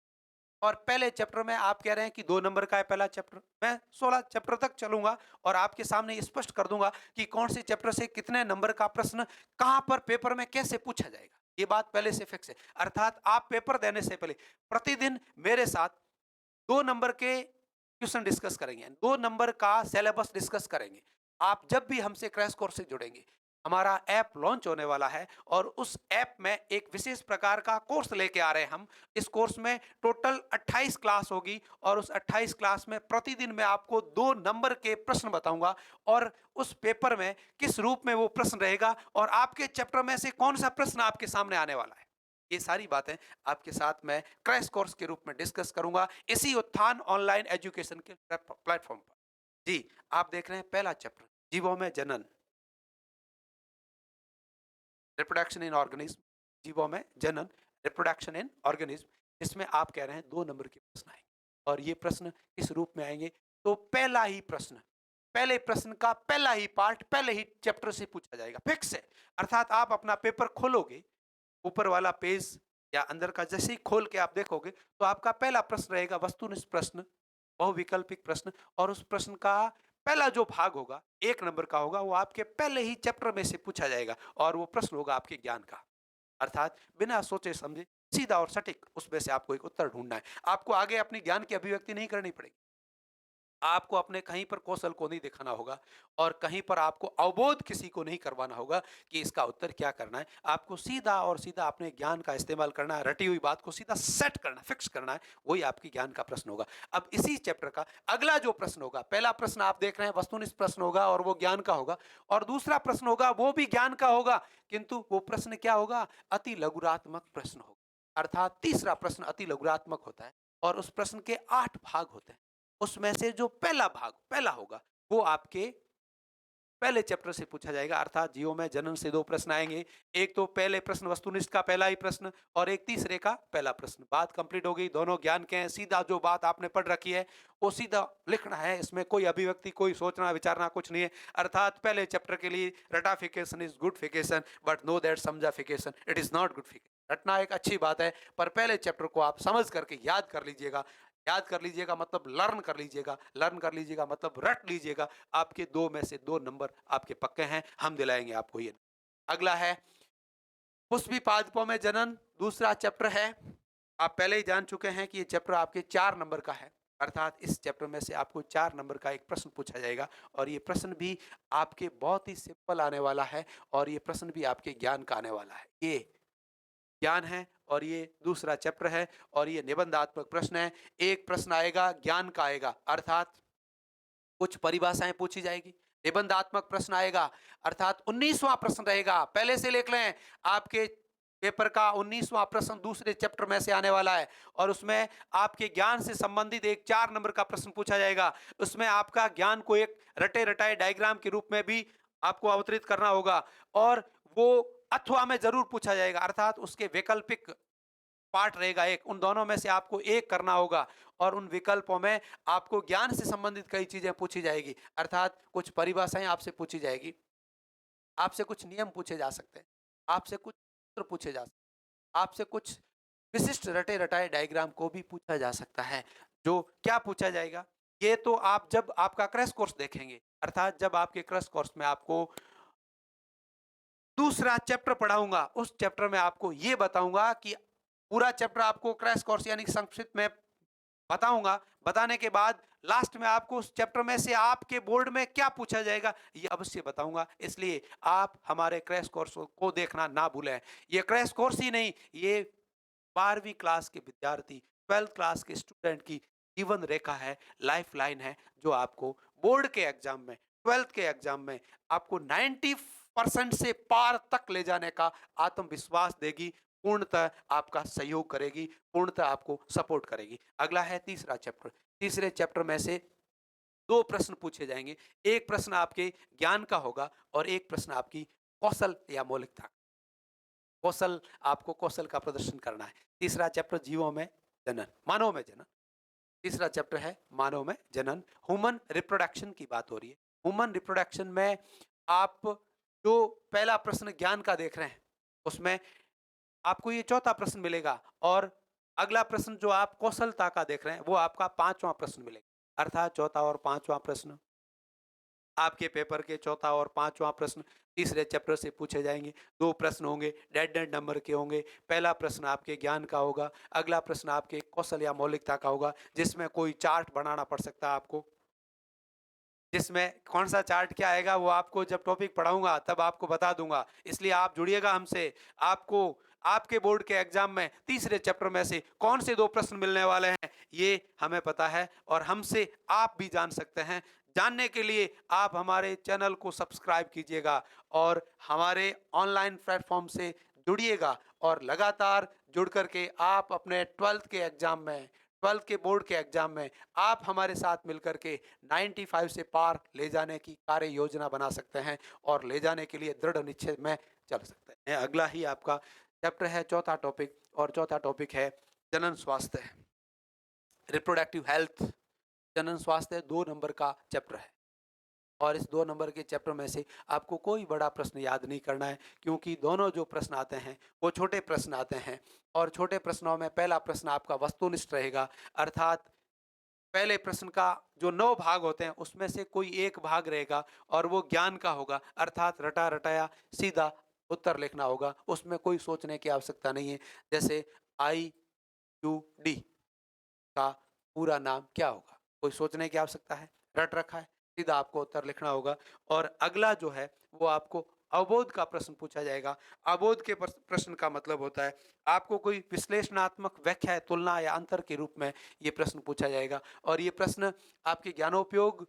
और पहले चैप्टर में आप कह रहे हैं कि 2 नंबर का है पहला चैप्टर, मैं 16 चैप्टर तक चलूंगा और आपके सामने स्पष्ट कर दूंगा कि कौन से चैप्टर से कितने नंबर का प्रश्न कहां पर पेपर में कैसे पूछा जाएगा। ये बात पहले से फिक्स है। अर्थात आप पेपर देने से पहले प्रतिदिन मेरे साथ 2 नंबर के क्वेश्चन डिस्कस करेंगे, 2 नंबर का सिलेबस डिस्कस करेंगे। आप जब भी हमसे क्रैश कोर्स से जुड़ेंगे, हमारा ऐप लॉन्च होने वाला है और उस ऐप में एक विशेष प्रकार का कोर्स लेके आ रहे हैं हम। इस कोर्स में टोटल 28 क्लास होगी और उस 28 क्लास में प्रतिदिन मैं आपको 2 नंबर के प्रश्न बताऊंगा और उस पेपर में किस रूप में वो प्रश्न रहेगा और आपके चैप्टर में से कौन सा प्रश्न आपके सामने आने वाला है। ये सारी बातें आपके साथ मैं क्रैश कोर्स के रूप में डिस्कस करूंगा इसी उत्थान ऑनलाइन एजुकेशन के प्लेटफॉर्म पर। जी, आप देख रहे हैं पहला चैप्टर, जीवों में जनन, रिप्रोडक्शन इन ऑर्गेनिज्म, जीवों में जनन, रिप्रोडक्शन इन ऑर्गेनिज्म, इसमें आप कह रहे हैं 2 नंबर के प्रश्न आएंगे और ये प्रश्न किस रूप में आएंगे? तो पहला ही प्रश्न, पहले प्रश्न का पहला ही पार्ट पहले ही चैप्टर से पूछा जाएगा, फिक्स है। अर्थात आप अपना पेपर खोलोगे, ऊपर वाला पेज या अंदर का जैसे ही खोल के आप देखोगे तो आपका पहला प्रश्न रहेगा वस्तुनिष्ठ प्रश्न, बहुविकल्पिक प्रश्न और उस प्रश्न का पहला जो भाग होगा 1 नंबर का होगा, वो आपके पहले ही चैप्टर में से पूछा जाएगा और वो प्रश्न होगा आपके ज्ञान का। अर्थात बिना सोचे समझे सीधा और सटीक उसमें से आपको एक उत्तर ढूंढना है। आपको आगे अपनी ज्ञान की अभिव्यक्ति नहीं करनी पड़ेगी। आपको अपने कहीं पर कौशल को नहीं दिखाना होगा और कहीं पर आपको अवबोध किसी को नहीं करवाना होगा कि इसका उत्तर क्या करना है। आपको सीधा और सीधा अपने ज्ञान का इस्तेमाल करना है, रटी हुई बात को सीधा सेट करना, फिक्स करना है, वही आपकी ज्ञान का प्रश्न होगा। अब इसी चैप्टर का अगला जो प्रश्न होगा, पहला प्रश्न आप देख रहे हैं वस्तुनिष्ठ प्रश्न होगा और वो ज्ञान का होगा और दूसरा प्रश्न होगा वो भी ज्ञान का होगा, किंतु वो प्रश्न क्या होगा? अति लघुरात्मक प्रश्न होगा। अर्थात तीसरा प्रश्न अति लघुरात्मक होता है और उस प्रश्न के 8 भाग होते हैं। उसमें से जो पहला भाग पहला होगा वो आपके पहले चैप्टर से पूछा जाएगा। अर्थात जीवों में जनन से 2 प्रश्न आएंगे। एक तो पहले प्रश्न वस्तुनिष्ठ का पहला ही प्रश्न और एक तीसरे का पहला प्रश्न। बात कंप्लीट हो गई, दोनों ज्ञान के हैं। सीधा जो बात आपने पढ़ रखी है वो सीधा लिखना है, इसमें कोई अभिव्यक्ति, कोई सोचना विचारना कुछ नहीं है। अर्थात पहले चैप्टर के लिए रटाफिकेशन इज गुडफिकेशन बट नो दैट समझाफिकेशन इट इज नॉट गुडफिकेशन। रटना एक अच्छी बात है पर पहले चैप्टर को आप समझ करके याद कर लीजिएगा। याद कर लीजिएगा मतलब लर्न कर लीजिएगा, लर्न कर लीजिएगा मतलब रट लीजिएगा। आपके 2 में से 2 नंबर आपके पक्के हैं, हम दिलाएंगे आपको ये। अगला है पुष्पी पादपों में जनन, दूसरा चैप्टर है। आप पहले ही जान चुके हैं कि ये चैप्टर आपके 4 नंबर का है। अर्थात इस चैप्टर में से आपको 4 नंबर का एक प्रश्न पूछा जाएगा और ये प्रश्न भी आपके बहुत ही सिंपल आने वाला है और ये प्रश्न भी आपके ज्ञान का आने वाला है। ये ज्ञान है और ये दूसरा चैप्टर है और ये निबंधात्मक प्रश्न है। एक प्रश्न आएगा ज्ञान का आएगा, अर्थात कुछ परिभाषाएं पूछी जाएगी। निबंधात्मक प्रश्न आएगा अर्थात 19वां प्रश्न रहेगा, पहले से लिख लें। आपके पेपर का 19वां प्रश्न दूसरे चैप्टर में से आने वाला है और उसमें आपके ज्ञान से संबंधित एक 4 नंबर का प्रश्न पूछा जाएगा। उसमें आपका ज्ञान को एक रटे रटाए डायग्राम के रूप में भी आपको अवतरित करना होगा और वो अथवा में जरूर पूछा जाएगा, अर्थात उसके वैकल्पिक पार्ट रहेगा एक, उन दोनों में से आपको एक करना होगा और उन विकल्पों में आपको ज्ञान से संबंधित कई चीजें पूछी जाएगी। अर्थात कुछ परिभाषाएं आपसे पूछी जाएगी, आपसे कुछ नियम पूछे जा सकते हैं, आपसे कुछ सूत्र पूछे जा सकते हैं, आपसे कुछ विशिष्ट रटे रटाए डायग्राम को भी पूछा जा सकता है। जो क्या पूछा जाएगा ये तो आप जब आपका क्रैश कोर्स देखेंगे, अर्थात जब आपके क्रैश कोर्स में आपको दूसरा चैप्टर पढ़ाऊंगा, उस चैप्टर में आपको ये बताऊंगा कि पूरा चैप्टर आपको क्रैश कोर्स यानी संक्षिप्त में बताऊंगा। बताने के बाद लास्ट में आपको उस चैप्टर में से आपके बोर्ड में क्या पूछा जाएगा ये अवश्य बताऊंगा। इसलिए आप हमारे क्रैश कोर्स को देखना ना भूलें। ये क्रैश कोर्स ही नहीं, ये 12वीं क्लास के विद्यार्थी, 12th क्लास के स्टूडेंट की जीवन रेखा है, लाइफ लाइन है, जो आपको बोर्ड के एग्जाम में, 12th के एग्जाम में आपको 90% से पार तक ले जाने का आत्मविश्वास देगी, पूर्णतः आपका सहयोग करेगी, पूर्णतः आपको सपोर्ट करेगी। अगला है तीसरा चैप्टर। तीसरे चैप्टर में से 2 प्रश्न पूछे जाएंगे। एक प्रश्न आपके ज्ञान का होगा और एक प्रश्न आपकी कौशल या मौलिकता। कौशल, आपको कौशल का प्रदर्शन करना है। तीसरा चैप्टर जीवों में जनन, मानव में जनन। तीसरा चैप्टर है मानव में जनन, ह्यूमन रिप्रोडक्शन की बात हो रही है। ह्यूमन रिप्रोडक्शन में आप जो पहला प्रश्न ज्ञान का देख रहे हैं उसमें आपको ये चौथा प्रश्न मिलेगा और अगला प्रश्न जो आप कौशलता का देख रहे हैं वो आपका 5वां प्रश्न मिलेगा। अर्थात चौथा और 5वां प्रश्न आपके पेपर के चौथा और 5वां प्रश्न तीसरे चैप्टर से पूछे जाएंगे। 2 प्रश्न होंगे, डेड डेड नंबर के होंगे। पहला प्रश्न आपके ज्ञान का होगा, अगला प्रश्न आपके कौशल या मौलिकता का होगा, जिसमें कोई चार्ट बनाना पड़ सकता है आपको। जिसमें कौन सा चार्ट क्या आएगा वो आपको जब टॉपिक पढ़ाऊंगा तब आपको बता दूंगा। इसलिए आप जुड़िएगा हमसे। आपको आपके बोर्ड के एग्जाम में तीसरे चैप्टर में से कौन से 2 प्रश्न मिलने वाले हैं ये हमें पता है और हमसे आप भी जान सकते हैं। जानने के लिए आप हमारे चैनल को सब्सक्राइब कीजिएगा और हमारे ऑनलाइन प्लेटफॉर्म से जुड़िएगा और लगातार जुड़ करके आप अपने 12th के एग्जाम में 12th के बोर्ड के एग्जाम में आप हमारे साथ मिलकर के 95 से पार ले जाने की कार्य योजना बना सकते हैं और ले जाने के लिए दृढ़ निश्चय में चल सकते हैं। अगला ही आपका चैप्टर है चौथा टॉपिक और चौथा टॉपिक है जनन स्वास्थ्य, रिप्रोडक्टिव हेल्थ। जनन स्वास्थ्य 2 नंबर का चैप्टर है और इस 2 नंबर के चैप्टर में से आपको कोई बड़ा प्रश्न याद नहीं करना है, क्योंकि दोनों जो प्रश्न आते हैं वो छोटे प्रश्न आते हैं और छोटे प्रश्नों में पहला प्रश्न आपका वस्तुनिष्ठ रहेगा, अर्थात पहले प्रश्न का जो 9 भाग होते हैं उसमें से कोई एक भाग रहेगा और वो ज्ञान का होगा, अर्थात रटा रटाया सीधा उत्तर लिखना होगा, उसमें कोई सोचने की आवश्यकता नहीं है। जैसे IUD का पूरा नाम क्या होगा, कोई सोचने की आवश्यकता है, रट रखा है, सीधा आपको उत्तर लिखना होगा। और अगला जो है वो आपको अवबोध का प्रश्न पूछा जाएगा। अवबोध के प्रश्न का मतलब होता है आपको कोई विश्लेषणात्मक व्याख्या, तुलना या अंतर के रूप में ये प्रश्न पूछा जाएगा और ये प्रश्न आपके ज्ञानोपयोग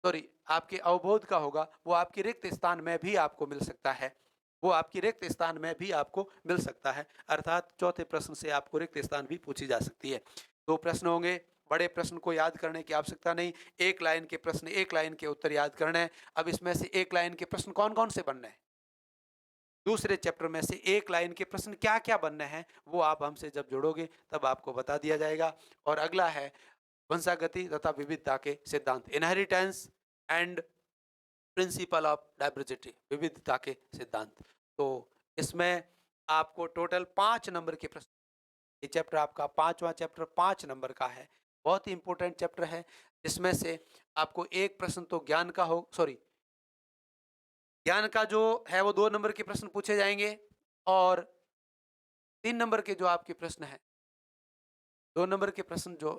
सॉरी आपके अवबोध का होगा, वो आपके रिक्त स्थान में भी आपको मिल सकता है, वो आपकी रिक्त स्थान में भी आपको मिल सकता है, अर्थात चौथे प्रश्न से आपको रिक्त स्थान भी पूछी जा सकती है। 2 प्रश्न होंगे, बड़े प्रश्न को याद करने की आवश्यकता नहीं, एक लाइन के प्रश्न, एक लाइन के उत्तर याद करना है। अब इसमें से एक लाइन के प्रश्न कौन कौन से बनने हैं, दूसरे चैप्टर में से एक लाइन के प्रश्न क्या क्या बनने हैं, वो आप हमसे जब जुड़ोगे तब आपको बता दिया जाएगा। और अगला है वंशागति तथा विविधता के सिद्धांत, inheritance and principle of diversity, विविधता के सिद्धांत। तो इसमें आपको टोटल 5 नंबर के प्रश्न, ये चैप्टर आपका 5वां चैप्टर 5 नंबर का है, बहुत ही इंपॉर्टेंट चैप्टर है, जिसमें से आपको एक प्रश्न तो ज्ञान का हो सॉरी ज्ञान का जो है वो 2 नंबर के प्रश्न पूछे जाएंगे और 3 नंबर के जो आपके प्रश्न हैं, 2 नंबर के प्रश्न जो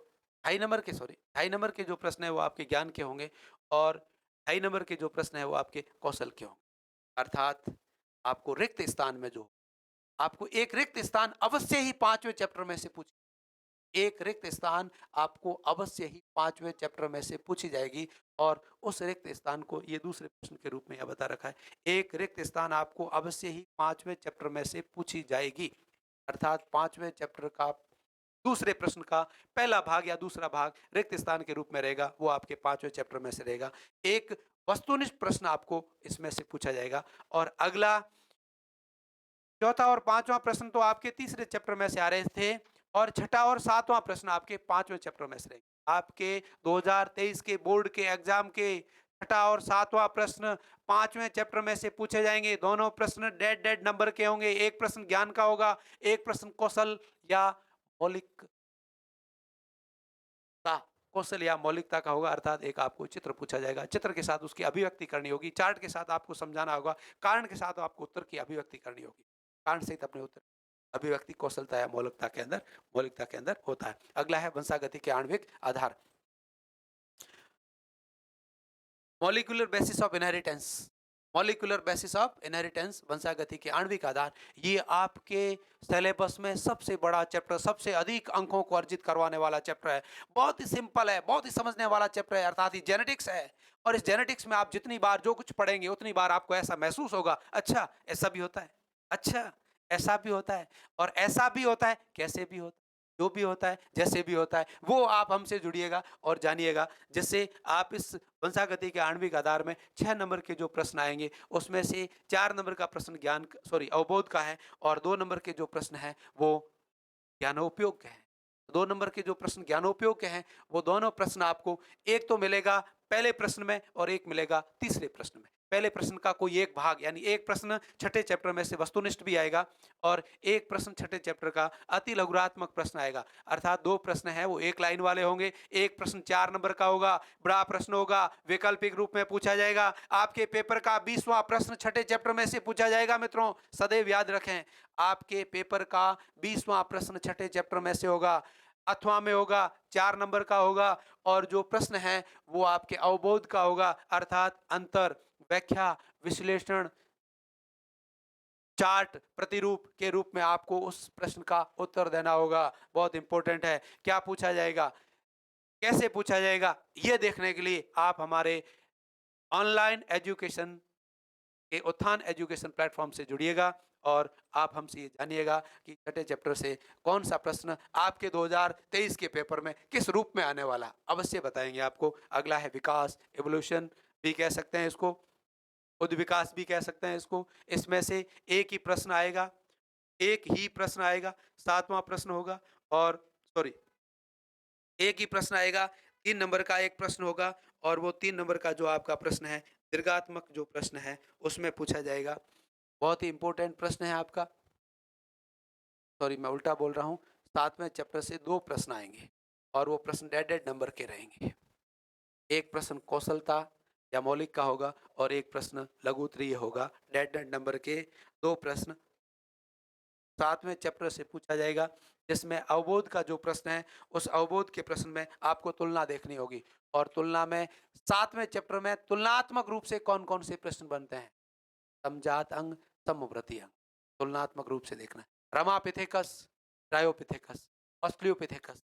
ढाई नंबर के जो प्रश्न है वो आपके ज्ञान के होंगे और ढाई नंबर के जो प्रश्न है वो आपके कौशल के होंगे, अर्थात आपको रिक्त स्थान में जो आपको एक रिक्त स्थान अवश्य ही 5वें चैप्टर में से पूछ एक रिक्त स्थान आपको अवश्य ही 5वें चैप्टर में से पूछी जाएगी और उस रिक्त स्थान को ये दूसरे प्रश्न के रूप में यह बता रखा है, एक रिक्त स्थान आपको अवश्य ही 5वें चैप्टर में से पूछी जाएगी, अर्थात 5वें चैप्टर का दूसरे प्रश्न का पहला भाग या दूसरा भाग रिक्त स्थान के रूप में रहेगा, वो आपके 5वें चैप्टर में से रहेगा। एक वस्तुनिष्ठ प्रश्न आपको इसमें से पूछा जाएगा और अगला चौथा और 5वां प्रश्न तो आपके तीसरे चैप्टर में से आ रहे थे और छठा और 7वां प्रश्न आपके 5वें चैप्टर में से रहेंगे। आपके 2023 के बोर्ड के एग्जाम के छठा और 7वां प्रश्न 5वें चैप्टर में से पूछे जाएंगे। दोनों प्रश्न डेड डेड नंबर के होंगे, एक प्रश्न ज्ञान का होगा, एक प्रश्न कौशल या मौलिकता कौशल या मौलिकता का होगा, अर्थात एक आपको चित्र पूछा जाएगा, चित्र के साथ उसकी अभिव्यक्ति करनी होगी, चार्ट के साथ आपको समझाना होगा, कारण के साथ आपको उत्तर की अभिव्यक्ति करनी होगी, कारण सहित अपने उत्तर अभिव्यक्ति कौशलता या मौलिकता के अंदर होता है। अगला है वंशागति के आणविक आधार, molecular basis of inheritance, molecular basis of inheritance वंशागति के आणविक आधार। ये आपके सिलेबस में सबसे बड़ा चैप्टर, सबसे अधिक अंकों को अर्जित करवाने वाला चैप्टर है, बहुत ही सिंपल है, बहुत ही समझने वाला चैप्टर है, अर्थात ये जेनेटिक्स है और इस जेनेटिक्स में आप जितनी बार जो कुछ पढ़ेंगे उतनी बार आपको ऐसा महसूस होगा, अच्छा ऐसा भी होता है, अच्छा ऐसा भी होता है और ऐसा भी होता है, कैसे भी होता है, जो भी होता है, जैसे भी होता है, वो आप हमसे जुड़िएगा और जानिएगा, जिससे आप इस वंशागति के आणविक आधार में 6 नंबर के जो प्रश्न आएंगे उसमें से 4 नंबर का प्रश्न अवबोध का है और 2 नंबर के जो प्रश्न है वो ज्ञानोपयोग के हैं। 2 नंबर के जो प्रश्न ज्ञानोपयोग के हैं वो दोनों प्रश्न आपको एक तो मिलेगा पहले प्रश्न में और एक मिलेगा तीसरे प्रश्न में। पहले प्रश्न का कोई एक भाग यानी एक प्रश्न छठे चैप्टर में से वस्तुनिष्ठ भी आएगा और एक प्रश्न छठे चैप्टर का अति लघुरात्मक प्रश्न आएगा, अर्थात 2 प्रश्न है वो एक लाइन वाले होंगे, एक प्रश्न 4 नंबर का होगा, बड़ा प्रश्न होगा, वैकल्पिक रूप में पूछा जाएगा। आपके पेपर का 20वां प्रश्न छठे चैप्टर में से पूछा जाएगा। मित्रों सदैव याद रखें, आपके पेपर का 20वां प्रश्न छठे चैप्टर में से होगा। अथवा में होगा, 4 नंबर का होगा, और जो प्रश्न है वो आपके अवबोध का होगा, अर्थात अंतर, व्याख्या, विश्लेषण, चार्ट, प्रतिरूप के रूप में आपको उस प्रश्न का उत्तर देना होगा। बहुत इंपॉर्टेंट है। क्या पूछा जाएगा, कैसे पूछा जाएगा, ये देखने के लिए आप हमारे ऑनलाइन एजुकेशन के उत्थान एजुकेशन प्लेटफॉर्म से जुड़िएगा, और आप हमसे ये जानिएगा कि छठे चैप्टर से कौन सा प्रश्न आपके 2023 के पेपर में किस रूप में आने वाला, अवश्य बताएंगे आपको। अगला है विकास, एवोल्यूशन भी कह सकते हैं इसको, उद्विकास भी कह सकते हैं इसको। इसमें से एक ही प्रश्न आएगा, एक ही प्रश्न आएगा, 7वां प्रश्न होगा, और सॉरी, एक ही प्रश्न आएगा, 3 नंबर का एक प्रश्न होगा, और वो 3 नंबर का जो आपका प्रश्न है, दीर्घात्मक जो प्रश्न है, उसमें पूछा जाएगा। बहुत ही इंपॉर्टेंट प्रश्न है आपका। सॉरी, मैं उल्टा बोल रहा हूँ। 7वें चैप्टर से 2 प्रश्न आएंगे, और वो प्रश्न डेड नंबर के रहेंगे। एक प्रश्न कौशलता या मौलिक का होगा, और एक प्रश्न लघु उत्तरीय होगा। डेड नंबर के 2 प्रश्न 7वें चैप्टर से पूछा जाएगा, जिसमें अवबोध का जो प्रश्न है, उस अवबोध के प्रश्न में आपको तुलना देखनी होगी, और तुलना में 7वें चैप्टर में तुलनात्मक रूप से कौन कौन से प्रश्न बनते हैं, समजात अंग, समवृद्धि अंग, तुलनात्मक रूप से देखना है। रमापिथेकस, ट्रायोपिथेकस, ऑस्ट्रियोपिथेकस,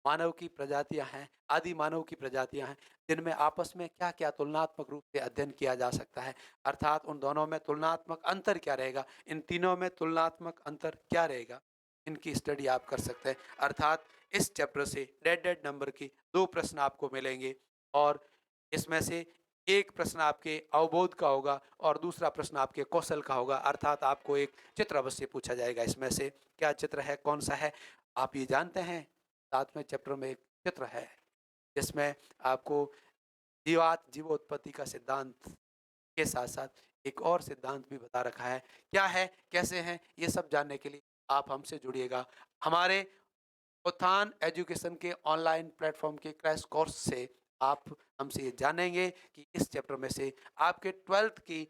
मानव की प्रजातियां हैं, आदि मानव की प्रजातियां हैं, जिनमें आपस में क्या क्या तुलनात्मक रूप से अध्ययन किया जा सकता है, अर्थात उन दोनों में तुलनात्मक अंतर क्या रहेगा, इन तीनों में तुलनात्मक अंतर क्या रहेगा, इनकी स्टडी आप कर सकते हैं। अर्थात इस चैप्टर से डेड नंबर के 2 प्रश्न आपको मिलेंगे, और इसमें से एक प्रश्न आपके अवबोध का होगा, और दूसरा प्रश्न आपके कौशल का होगा, अर्थात आपको एक चित्र अवश्य पूछा जाएगा। इसमें से क्या चित्र है, कौन सा है, आप ये जानते हैं। 7वें चैप्टर में एक चित्र है, जिसमें आपको जीवात जीवोत्पत्ति का सिद्धांत के साथ साथ एक और सिद्धांत भी बता रखा है। क्या है, कैसे हैं, ये सब जानने के लिए आप हमसे जुड़िएगा। हमारे उत्थान एजुकेशन के ऑनलाइन प्लेटफॉर्म के क्रैश कोर्स से आप हमसे ये जानेंगे कि इस चैप्टर में से आपके 12th की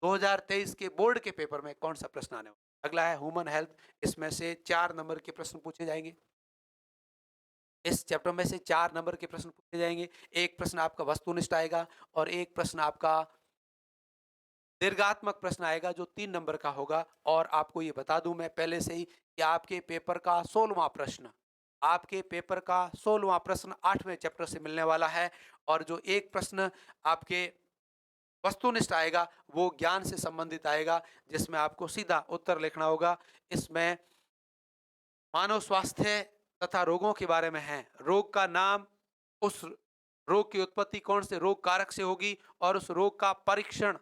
2023 के बोर्ड के पेपर में कौन सा प्रश्न आने वाला है। अगला है ह्यूमन हेल्थ। इसमें से 4 नंबर के प्रश्न पूछे जाएंगे। इस चैप्टर में से 4 नंबर के प्रश्न पूछे जाएंगे। एक प्रश्न आपका वस्तुनिष्ठ आएगा, और एक प्रश्न आपका दीर्घात्मक प्रश्न आएगा, जो 3 नंबर का होगा। और आपको ये बता दूं मैं पहले से ही कि आपके पेपर का 16वां प्रश्न, आपके पेपर का 16वां प्रश्न 8वें चैप्टर से मिलने वाला है। और जो एक प्रश्न आपके वस्तुनिष्ठ आएगा, वो ज्ञान से संबंधित आएगा, जिसमें आपको सीधा उत्तर लिखना होगा। इसमें मानव स्वास्थ्य तथा रोगों के बारे में है। रोग का नाम, उस रोग की उत्पत्ति कौन से रोग कारक से होगी, और उस रोग का परीक्षण,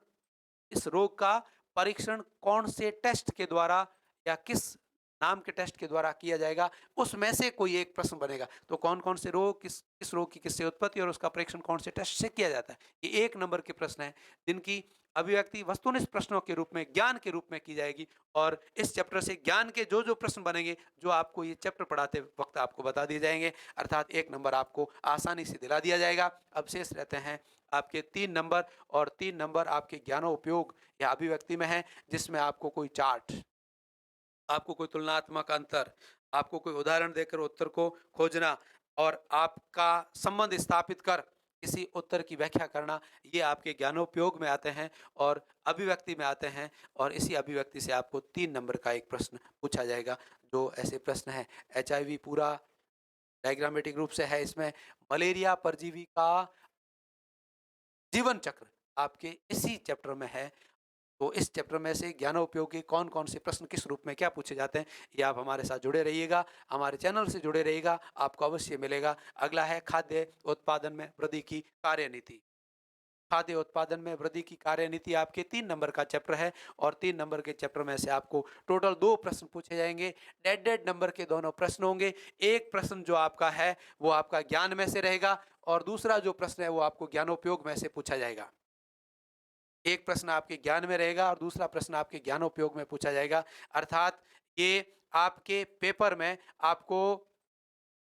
इस रोग का परीक्षण कौन से टेस्ट के द्वारा या किस नाम के टेस्ट के द्वारा किया जाएगा, उसमें से कोई एक प्रश्न बनेगा। तो कौन कौन से रोग, किस किस रोग की किससे उत्पत्ति, और उसका परीक्षण कौन से टेस्ट से किया जाता है, ये 1 नंबर के प्रश्न है, जिनकी अभिव्यक्ति वस्तुनिष्ठ प्रश्नों के रूप में, ज्ञान के रूप में की जाएगी। और इस चैप्टर से ज्ञान के जो जो प्रश्न बनेंगे, जो आपको ये चैप्टर पढ़ाते वक्त आपको बता दिए जाएंगे, अर्थात 1 नंबर आपको आसानी से दिला दिया जाएगा। अब शेष रहते हैं आपके 3 नंबर, और 3 नंबर आपके ज्ञानोपयोग या अभिव्यक्ति में है, जिसमें आपको कोई चार्ट, आपको कोई तुलनात्मक अंतर, आपको कोई उदाहरण देकर उत्तर को खोजना, और आपका संबंध स्थापित कर किसी उत्तर की व्याख्या करना, ये आपके ज्ञानोपयोग में आते हैं और अभिव्यक्ति में आते हैं। और इसी अभिव्यक्ति से आपको 3 नंबर का एक प्रश्न पूछा जाएगा। जो ऐसे प्रश्न है, HIV पूरा डायग्रामेटिक रूप से है, इसमें मलेरिया परजीवी का जीवन चक्र आपके इसी चैप्टर में है। तो इस चैप्टर में से ज्ञानोपयोगी कौन कौन से प्रश्न किस रूप में क्या पूछे जाते हैं, ये आप हमारे साथ जुड़े रहिएगा, हमारे चैनल से जुड़े रहिएगा, आपको अवश्य मिलेगा। अगला है खाद्य उत्पादन में वृद्धि की कार्यनीति। खाद्य उत्पादन में वृद्धि की कार्यनीति आपके 3 नंबर का चैप्टर है, और 3 नंबर के चैप्टर में से आपको टोटल 2 प्रश्न पूछे जाएंगे। डेड नंबर के दोनों प्रश्न होंगे। एक प्रश्न जो आपका है वो आपका ज्ञान में से रहेगा, और दूसरा जो प्रश्न है वो आपको ज्ञानोपयोग में से पूछा जाएगा। एक प्रश्न आपके ज्ञान में रहेगा, और दूसरा प्रश्न आपके ज्ञानोपयोग में पूछा जाएगा। अर्थात ये आपके पेपर में आपको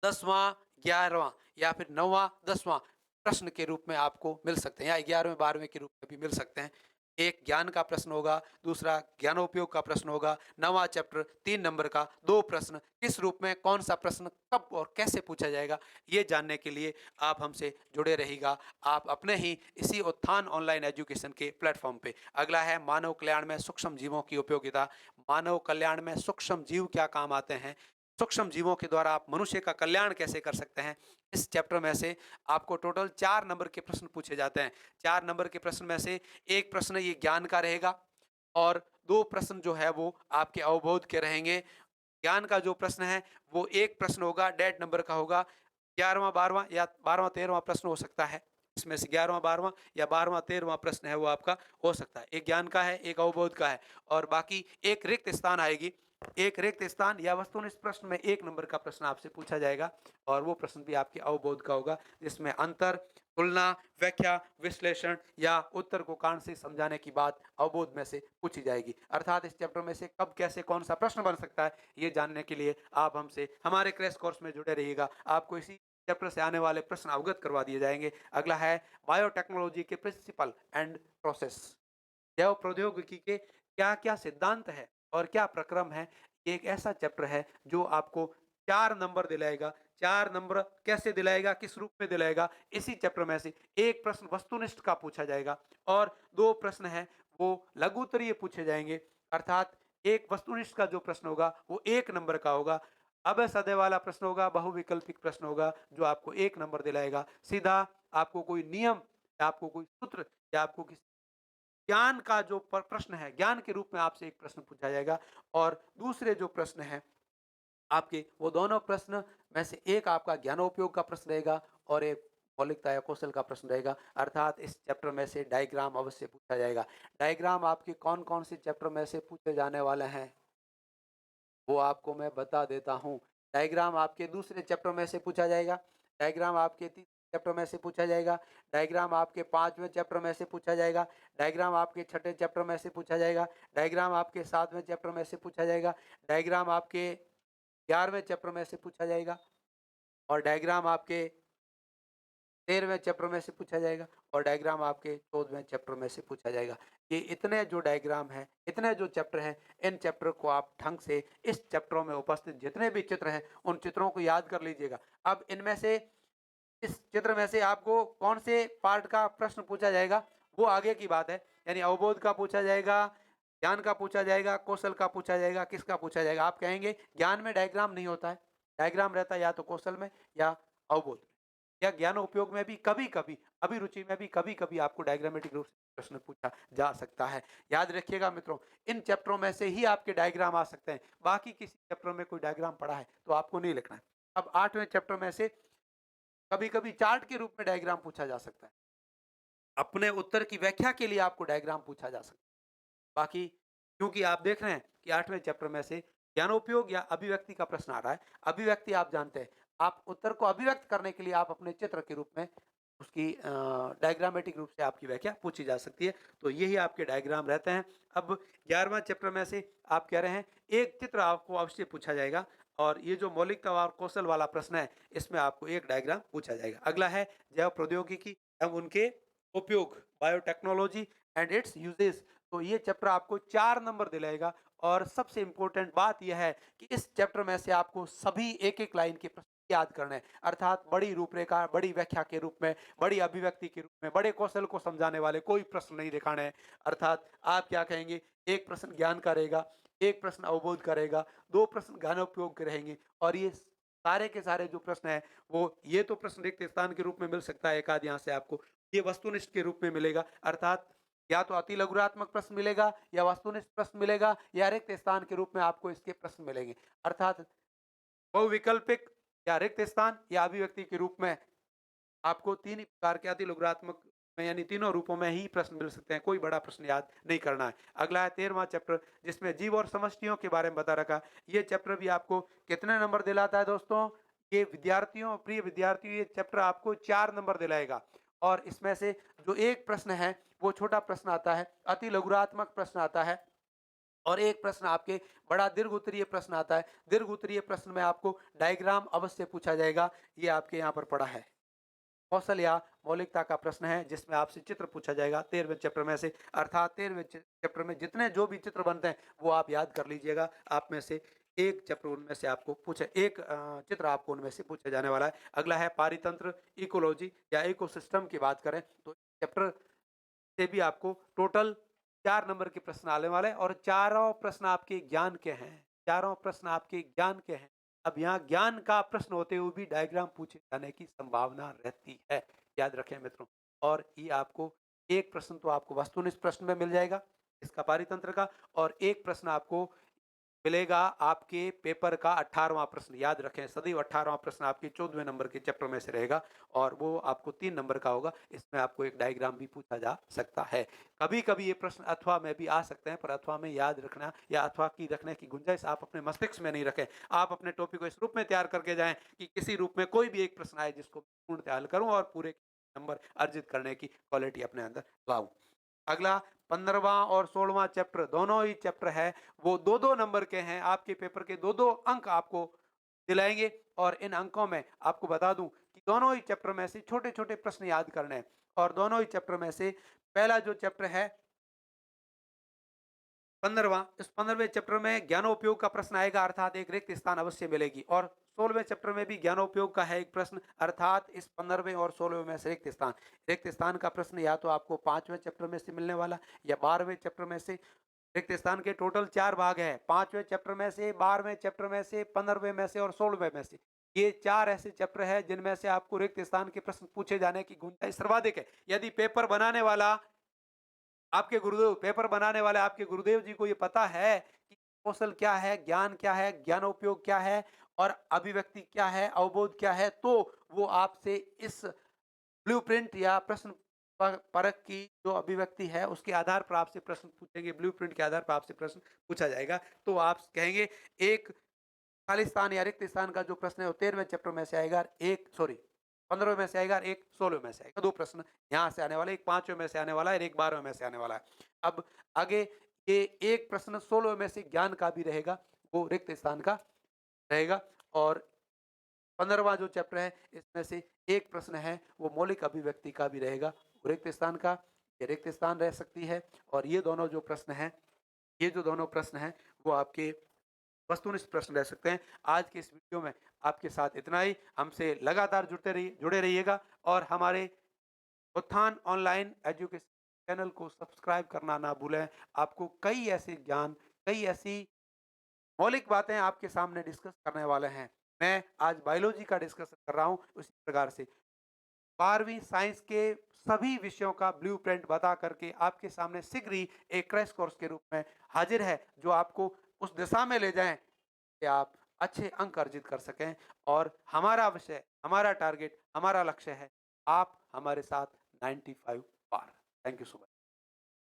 10वां, 11वां, या फिर 9वां, 10वां प्रश्न के रूप में आपको मिल सकते हैं, या 11वें 12वें के रूप में भी मिल सकते हैं। एक ज्ञान का प्रश्न होगा, दूसरा ज्ञानोपयोग का प्रश्न होगा, नवा चैप्टर 3 नंबर का 2 प्रश्न, किस रूप में कौन-सा प्रश्न कब और कैसे पूछा जाएगा, ये जानने के लिए आप हमसे जुड़े रहिएगा। आप अपने ही इसी उत्थान ऑनलाइन एजुकेशन के प्लेटफ़ॉर्म पे। अगला है मानव कल्याण में सूक्ष्म जीवों की उपयोगिता। मानव कल्याण में सूक्ष्म जीव क्या काम आते हैं? सूक्ष्म जीवों के द्वारा आप मनुष्य का कल्याण कैसे कर सकते हैं? इस चैप्टर में से आपको टोटल 4 नंबर के प्रश्न पूछे जाते हैं। 4 नंबर के प्रश्न में से 1 प्रश्न ये ज्ञान का रहेगा और 2 प्रश्न जो है वो आपके अवबोध के रहेंगे। ज्ञान का जो प्रश्न है वो 1 प्रश्न होगा, डेढ़ नंबर का होगा। 11वां 12वां या 12वां 13वां प्रश्न हो सकता है। इसमें से 11वां 12वां या 12वां 13वां प्रश्न है वो आपका हो सकता है। एक ज्ञान का है, एक अवबोध का है और बाकी एक रिक्त स्थान आएगी। एक रिक्त स्थान या वस्तुनिष्ठ प्रश्न में 1 नंबर का प्रश्न आपसे पूछा जाएगा और वो प्रश्न भी आपके अवबोध का होगा, जिसमें अंतर, तुलना, व्याख्या, विश्लेषण या उत्तर को कारण से समझाने की बात अवबोध में से पूछी जाएगी। अर्थात इस चैप्टर में से कब, कैसे, कौन-सा प्रश्न बन सकता है, ये जानने के लिए आप हमसे हमारे क्रैश कोर्स में जुड़े रहिएगा। आपको इसी चैप्टर से आने वाले प्रश्न अवगत करवा दिए जाएँगे। अगला है बायोटेक्नोलॉजी के प्रिंसिपल एंड प्रोसेस। जैव प्रौद्योगिकी के क्या-क्या सिद्धांत है और क्या प्रक्रम है, ये एक ऐसा चैप्टर है जो आपको 4 नंबर दिलाएगा। 4 नंबर कैसे दिलाएगा, किस रूप में दिलाएगा, इसी चैप्टर में से 1 प्रश्न वस्तुनिष्ठ का पूछा जाएगा और 2 प्रश्न हैं वो लघु उत्तरीय पूछे जाएँगे। अर्थात एक वस्तुनिष्ठ का जो प्रश्न होगा वो 1 नंबर का होगा। अबे सदै वाला प्रश्न होगा, बहुविकल्पिक प्रश्न होगा जो आपको 1 नंबर दिलाएगा। सीधा आपको कोई नियम या आपको कोई सूत्र या आपको किसी ज्ञान का जो प्रश्न है, ज्ञान के रूप में आपसे एक प्रश्न पूछा जाएगा और दूसरे जो प्रश्न है आपके, वो दोनों प्रश्न में से एक आपका ज्ञानोपयोग का प्रश्न रहेगा और एक मौलिकता या कौशल का प्रश्न रहेगा। अर्थात इस चैप्टर में से डायग्राम अवश्य पूछा जाएगा। डायग्राम आपके कौन-कौन से चैप्टर में से पूछे जाने वाले हैं, वो आपको मैं बता देता हूँ। डायग्राम आपके दूसरे चैप्टर में से पूछा जाएगा, डायग्राम आपके तीसरे चैप्टर में से पूछा जाएगा, डायग्राम आपके 5वें चैप्टर में से पूछा जाएगा, डायग्राम आपके 6ठे चैप्टर में से पूछा जाएगा, डायग्राम आपके 7वें चैप्टर में से पूछा जाएगा, डायग्राम आपके 11वें चैप्टर में से पूछा जाएगा और डायग्राम आपके 13वें चैप्टर में से पूछा जाएगा और डायग्राम आपके 14वें चैप्टर में से पूछा जाएगा। ये इतने जो डायग्राम हैं, इतने जो चैप्टर हैं, इन चैप्टर को आप ढंग से इस चैप्टरों में उपस्थित जितने भी चित्र हैं, उन चित्रों को याद कर लीजिएगा। अब इनमें से इस चित्र में से आपको कौन से पार्ट का प्रश्न पूछा जाएगा, वो आगे की बात है। यानी अवबोध का पूछा जाएगा, ज्ञान का पूछा जाएगा, कौशल का पूछा जाएगा, किसका पूछा जाएगा? आप कहेंगे ज्ञान में डायग्राम नहीं होता है। डायग्राम रहता है या तो कौशल में या अवबोध में या ज्ञान उपयोग में भी कभी-कभी, अभिरुचि में भी कभी-कभी आपको डायग्रामेटिक रूप से प्रश्न पूछा जा सकता है। याद रखिएगा मित्रों, इन चैप्टरों में से ही आपके डायग्राम आ सकते हैं। बाकी किसी चैप्टर में कोई डायग्राम पड़ा है, तो आपको नहीं लिखना है। अब 8वें चैप्टर में से कभी-कभी चार्ट के रूप में डायग्राम पूछा जा सकता है। अपने उत्तर की व्याख्या के लिए आपको डायग्राम पूछा जा सकता है। बाकी क्योंकि आप देख रहे हैं कि 8वें चैप्टर में से ज्ञानोपयोग या अभिव्यक्ति का प्रश्न आ रहा है। अभिव्यक्ति आप जानते हैं, आप उत्तर को अभिव्यक्त करने के लिए आप अपने चित्र के रूप में उसकी डायग्रामेटिक रूप से आपकी व्याख्या पूछी जा सकती है। तो यही आपके डायग्राम रहते हैं। अब 11वां चैप्टर में से आप कह रहे हैं एक चित्र आपको अवश्य पूछा जाएगा और ये जो मौलिकता और कौशल वाला प्रश्न है, इसमें आपको एक डायग्राम पूछा जाएगा। अगला है जैव प्रौद्योगिकी एवं उनके उपयोग, बायोटेक्नोलॉजी एंड इट्स यूजेस। तो ये चैप्टर आपको 4 नंबर दिलाएगा और सबसे इम्पोर्टेंट बात यह है कि इस चैप्टर में से आपको सभी एक-एक लाइन के प्रश्न याद करने हैं। अर्थात बड़ी रूपरेखा, बड़ी व्याख्या के रूप में, बड़ी अभिव्यक्ति के रूप में, बड़े कौशल को समझाने वाले कोई प्रश्न नहीं दिखाने हैं। अर्थात आप क्या कहेंगे, एक प्रश्न ज्ञान का रहेगा, एक प्रश्न अवबोध का रहेगा, 2 प्रश्न ज्ञानोपयोग के रहेंगे और ये सारे के सारे जो प्रश्न हैं, वो ये तो प्रश्न रिक्त स्थान के रूप में मिल सकता है एक आध यहाँ से आपको, ये वस्तुनिष्ठ के रूप में मिलेगा। अर्थात या तो अति लघुरात्मक प्रश्न मिलेगा या वस्तुनिष्ठ प्रश्न मिलेगा या रिक्त स्थान के रूप में आपको इसके प्रश्न मिलेंगे। अर्थात बहुविकल्पिक या रिक्त स्थान या अभिव्यक्ति के रूप में आपको 3 ही प्रकार के अति लघुरात्मक में यानी तीनों रूपों में ही प्रश्न मिल सकते हैं। कोई बड़ा प्रश्न याद नहीं करना है। अगला है 13वां चैप्टर जिसमें जीव और समष्टियों के बारे में बता रखा। ये चैप्टर भी आपको कितने नंबर दिलाता है दोस्तों? ये विद्यार्थियों, प्रिय विद्यार्थियों, ये चैप्टर आपको 4 नंबर दिलाएगा और इसमें से जो एक प्रश्न है वो छोटा प्रश्न आता है, अति लघुरात्मक प्रश्न आता है और एक प्रश्न आपके बड़ा दीर्घ उत्तरीय प्रश्न आता है। दीर्घ उत्तरीय प्रश्न में आपको डायग्राम अवश्य पूछा जाएगा। ये आपके यहाँ पर पड़ा है। कौशल या मौलिकता का प्रश्न है जिसमें आपसे चित्र पूछा जाएगा 13वें चैप्टर में से, अर्थात 13वें चैप्टर में जितने जो भी चित्र बनते हैं वो आप याद कर लीजिएगा। आप में से एक चैप्टर उनमें से आपको पूछे, एक चित्र आपको उनमें से पूछा जाने वाला है। अगला है पारितंत्र, इकोलॉजी या इकोसिस्टम की बात करें तो चैप्टर से भी आपको टोटल 4 नंबर के प्रश्न आने वाले हैं और चारों प्रश्न आपके ज्ञान के हैं। चारों प्रश्न आपके ज्ञान के हैं। अब यहाँ ज्ञान का प्रश्न होते हुए भी डायग्राम पूछे जाने की संभावना रहती है। याद रखें मित्रों। और ये आपको एक प्रश्न तो आपको वस्तुनिष्ठ प्रश्न में मिल जाएगा, इसका पारितंत्र का, और एक प्रश्न आपको मिलेगा आपके पेपर का 18वां प्रश्न। याद रखें सदैव 18वां प्रश्न आपके 14वें नंबर के चैप्टर में से रहेगा और वो आपको 3 नंबर का होगा। इसमें आपको एक डायग्राम भी पूछा जा सकता है। कभी कभी ये प्रश्न अथवा में भी आ सकते हैं, पर अथवा में याद रखना या अथवा की रखने की गुंजाइश आप अपने मस्तिष्क में नहीं रखें। आप अपने टॉपिक को इस रूप में तैयार करके जाएं कि किसी रूप में कोई भी एक प्रश्न आए जिसको पूर्ण हल करूं और पूरे नंबर अर्जित करने की क्वालिटी अपने अंदर लाऊं। अगला 15वां और 16वां चैप्टर दोनों ही चैप्टर है वो 2-2 नंबर के हैं। आपके पेपर के 2-2 अंक आपको दिलाएंगे और इन अंकों में आपको बता दूं कि दोनों ही चैप्टर में से छोटे-छोटे प्रश्न याद करने हैं और दोनों ही चैप्टर में से पहला जो चैप्टर है 15वां, इस 15वें चैप्टर में ज्ञानोपयोग का प्रश्न आएगा, अर्थात एक रिक्त स्थान अवश्य मिलेगी। और 16वें चैप्टर में भी ज्ञानोपयोग का है एक प्रश्न, अर्थात इस 15वें और 16वें में से रिक्त स्थान का प्रश्न या तो आपको 5वें चैप्टर में से मिलने वाला या 12वें चैप्टर में से। रिक्त स्थान के टोटल 4 भाग हैं, 5वें चैप्टर में से, 12वें चैप्टर में से, 15वें में से और 16वें में से। ये 4 ऐसे चैप्टर हैं जिनमें से आपको रिक्त स्थान के प्रश्न पूछे जाने की गुंजाइश सर्वाधिक है। यदि पेपर बनाने वाला आपके गुरुदेव, पेपर बनाने वाले आपके गुरुदेव जी को ये पता है कि कौशल क्या है, ज्ञान क्या है, ज्ञानोपयोग क्या है और अभिव्यक्ति क्या है, अवबोध क्या है, तो वो आपसे इस ब्लूप्रिंट या प्रश्न परख की जो अभिव्यक्ति है उसके आधार पर आपसे प्रश्न पूछेंगे, ब्लूप्रिंट के आधार पर आपसे प्रश्न पूछा जाएगा। तो आप कहेंगे एक खाली स्थान या रिक्त स्थान का जो प्रश्न है वो 13वें चैप्टर में से आएगा, एक सॉरी 15वें में से आएगा, एक 16वें में से आएगा। 2 प्रश्न यहाँ से आने वाले, एक 5वें में से आने वाला है, एक 12वें में से आने वाला है। अब आगे ये एक प्रश्न 16वें में से ज्ञान का भी रहेगा, वो रिक्त स्थान का रहेगा। और 15वां जो चैप्टर है इसमें से एक प्रश्न है वो मौलिक अभिव्यक्ति का भी रहेगा, वो रिक्त स्थान का, ये रिक्त स्थान रह सकती है। और ये दोनों जो प्रश्न हैं, ये जो दोनों प्रश्न हैं वो आपके वस्तुनिष्ठ प्रश्न रह सकते हैं। आज के इस वीडियो में आपके साथ इतना ही। हमसे लगातार जुड़े रहिएगा और हमारे उत्थान ऑनलाइन एजुकेशन चैनल को सब्सक्राइब करना ना भूलें। आपको कई ऐसे ज्ञान, कई ऐसी मौलिक बातें आपके सामने डिस्कस करने वाले हैं। मैं आज बायोलॉजी का डिस्कशन कर रहा हूँ, उसी प्रकार से 12वीं साइंस के सभी विषयों का ब्लूप्रिंट बता करके आपके सामने शीघ्र ही एक क्रैश कोर्स के रूप में हाजिर है, जो आपको उस दिशा में ले जाएं कि आप अच्छे अंक अर्जित कर सकें। और हमारा विषय, हमारा टारगेट, हमारा लक्ष्य है आप हमारे साथ 95 पार। Thank you so much.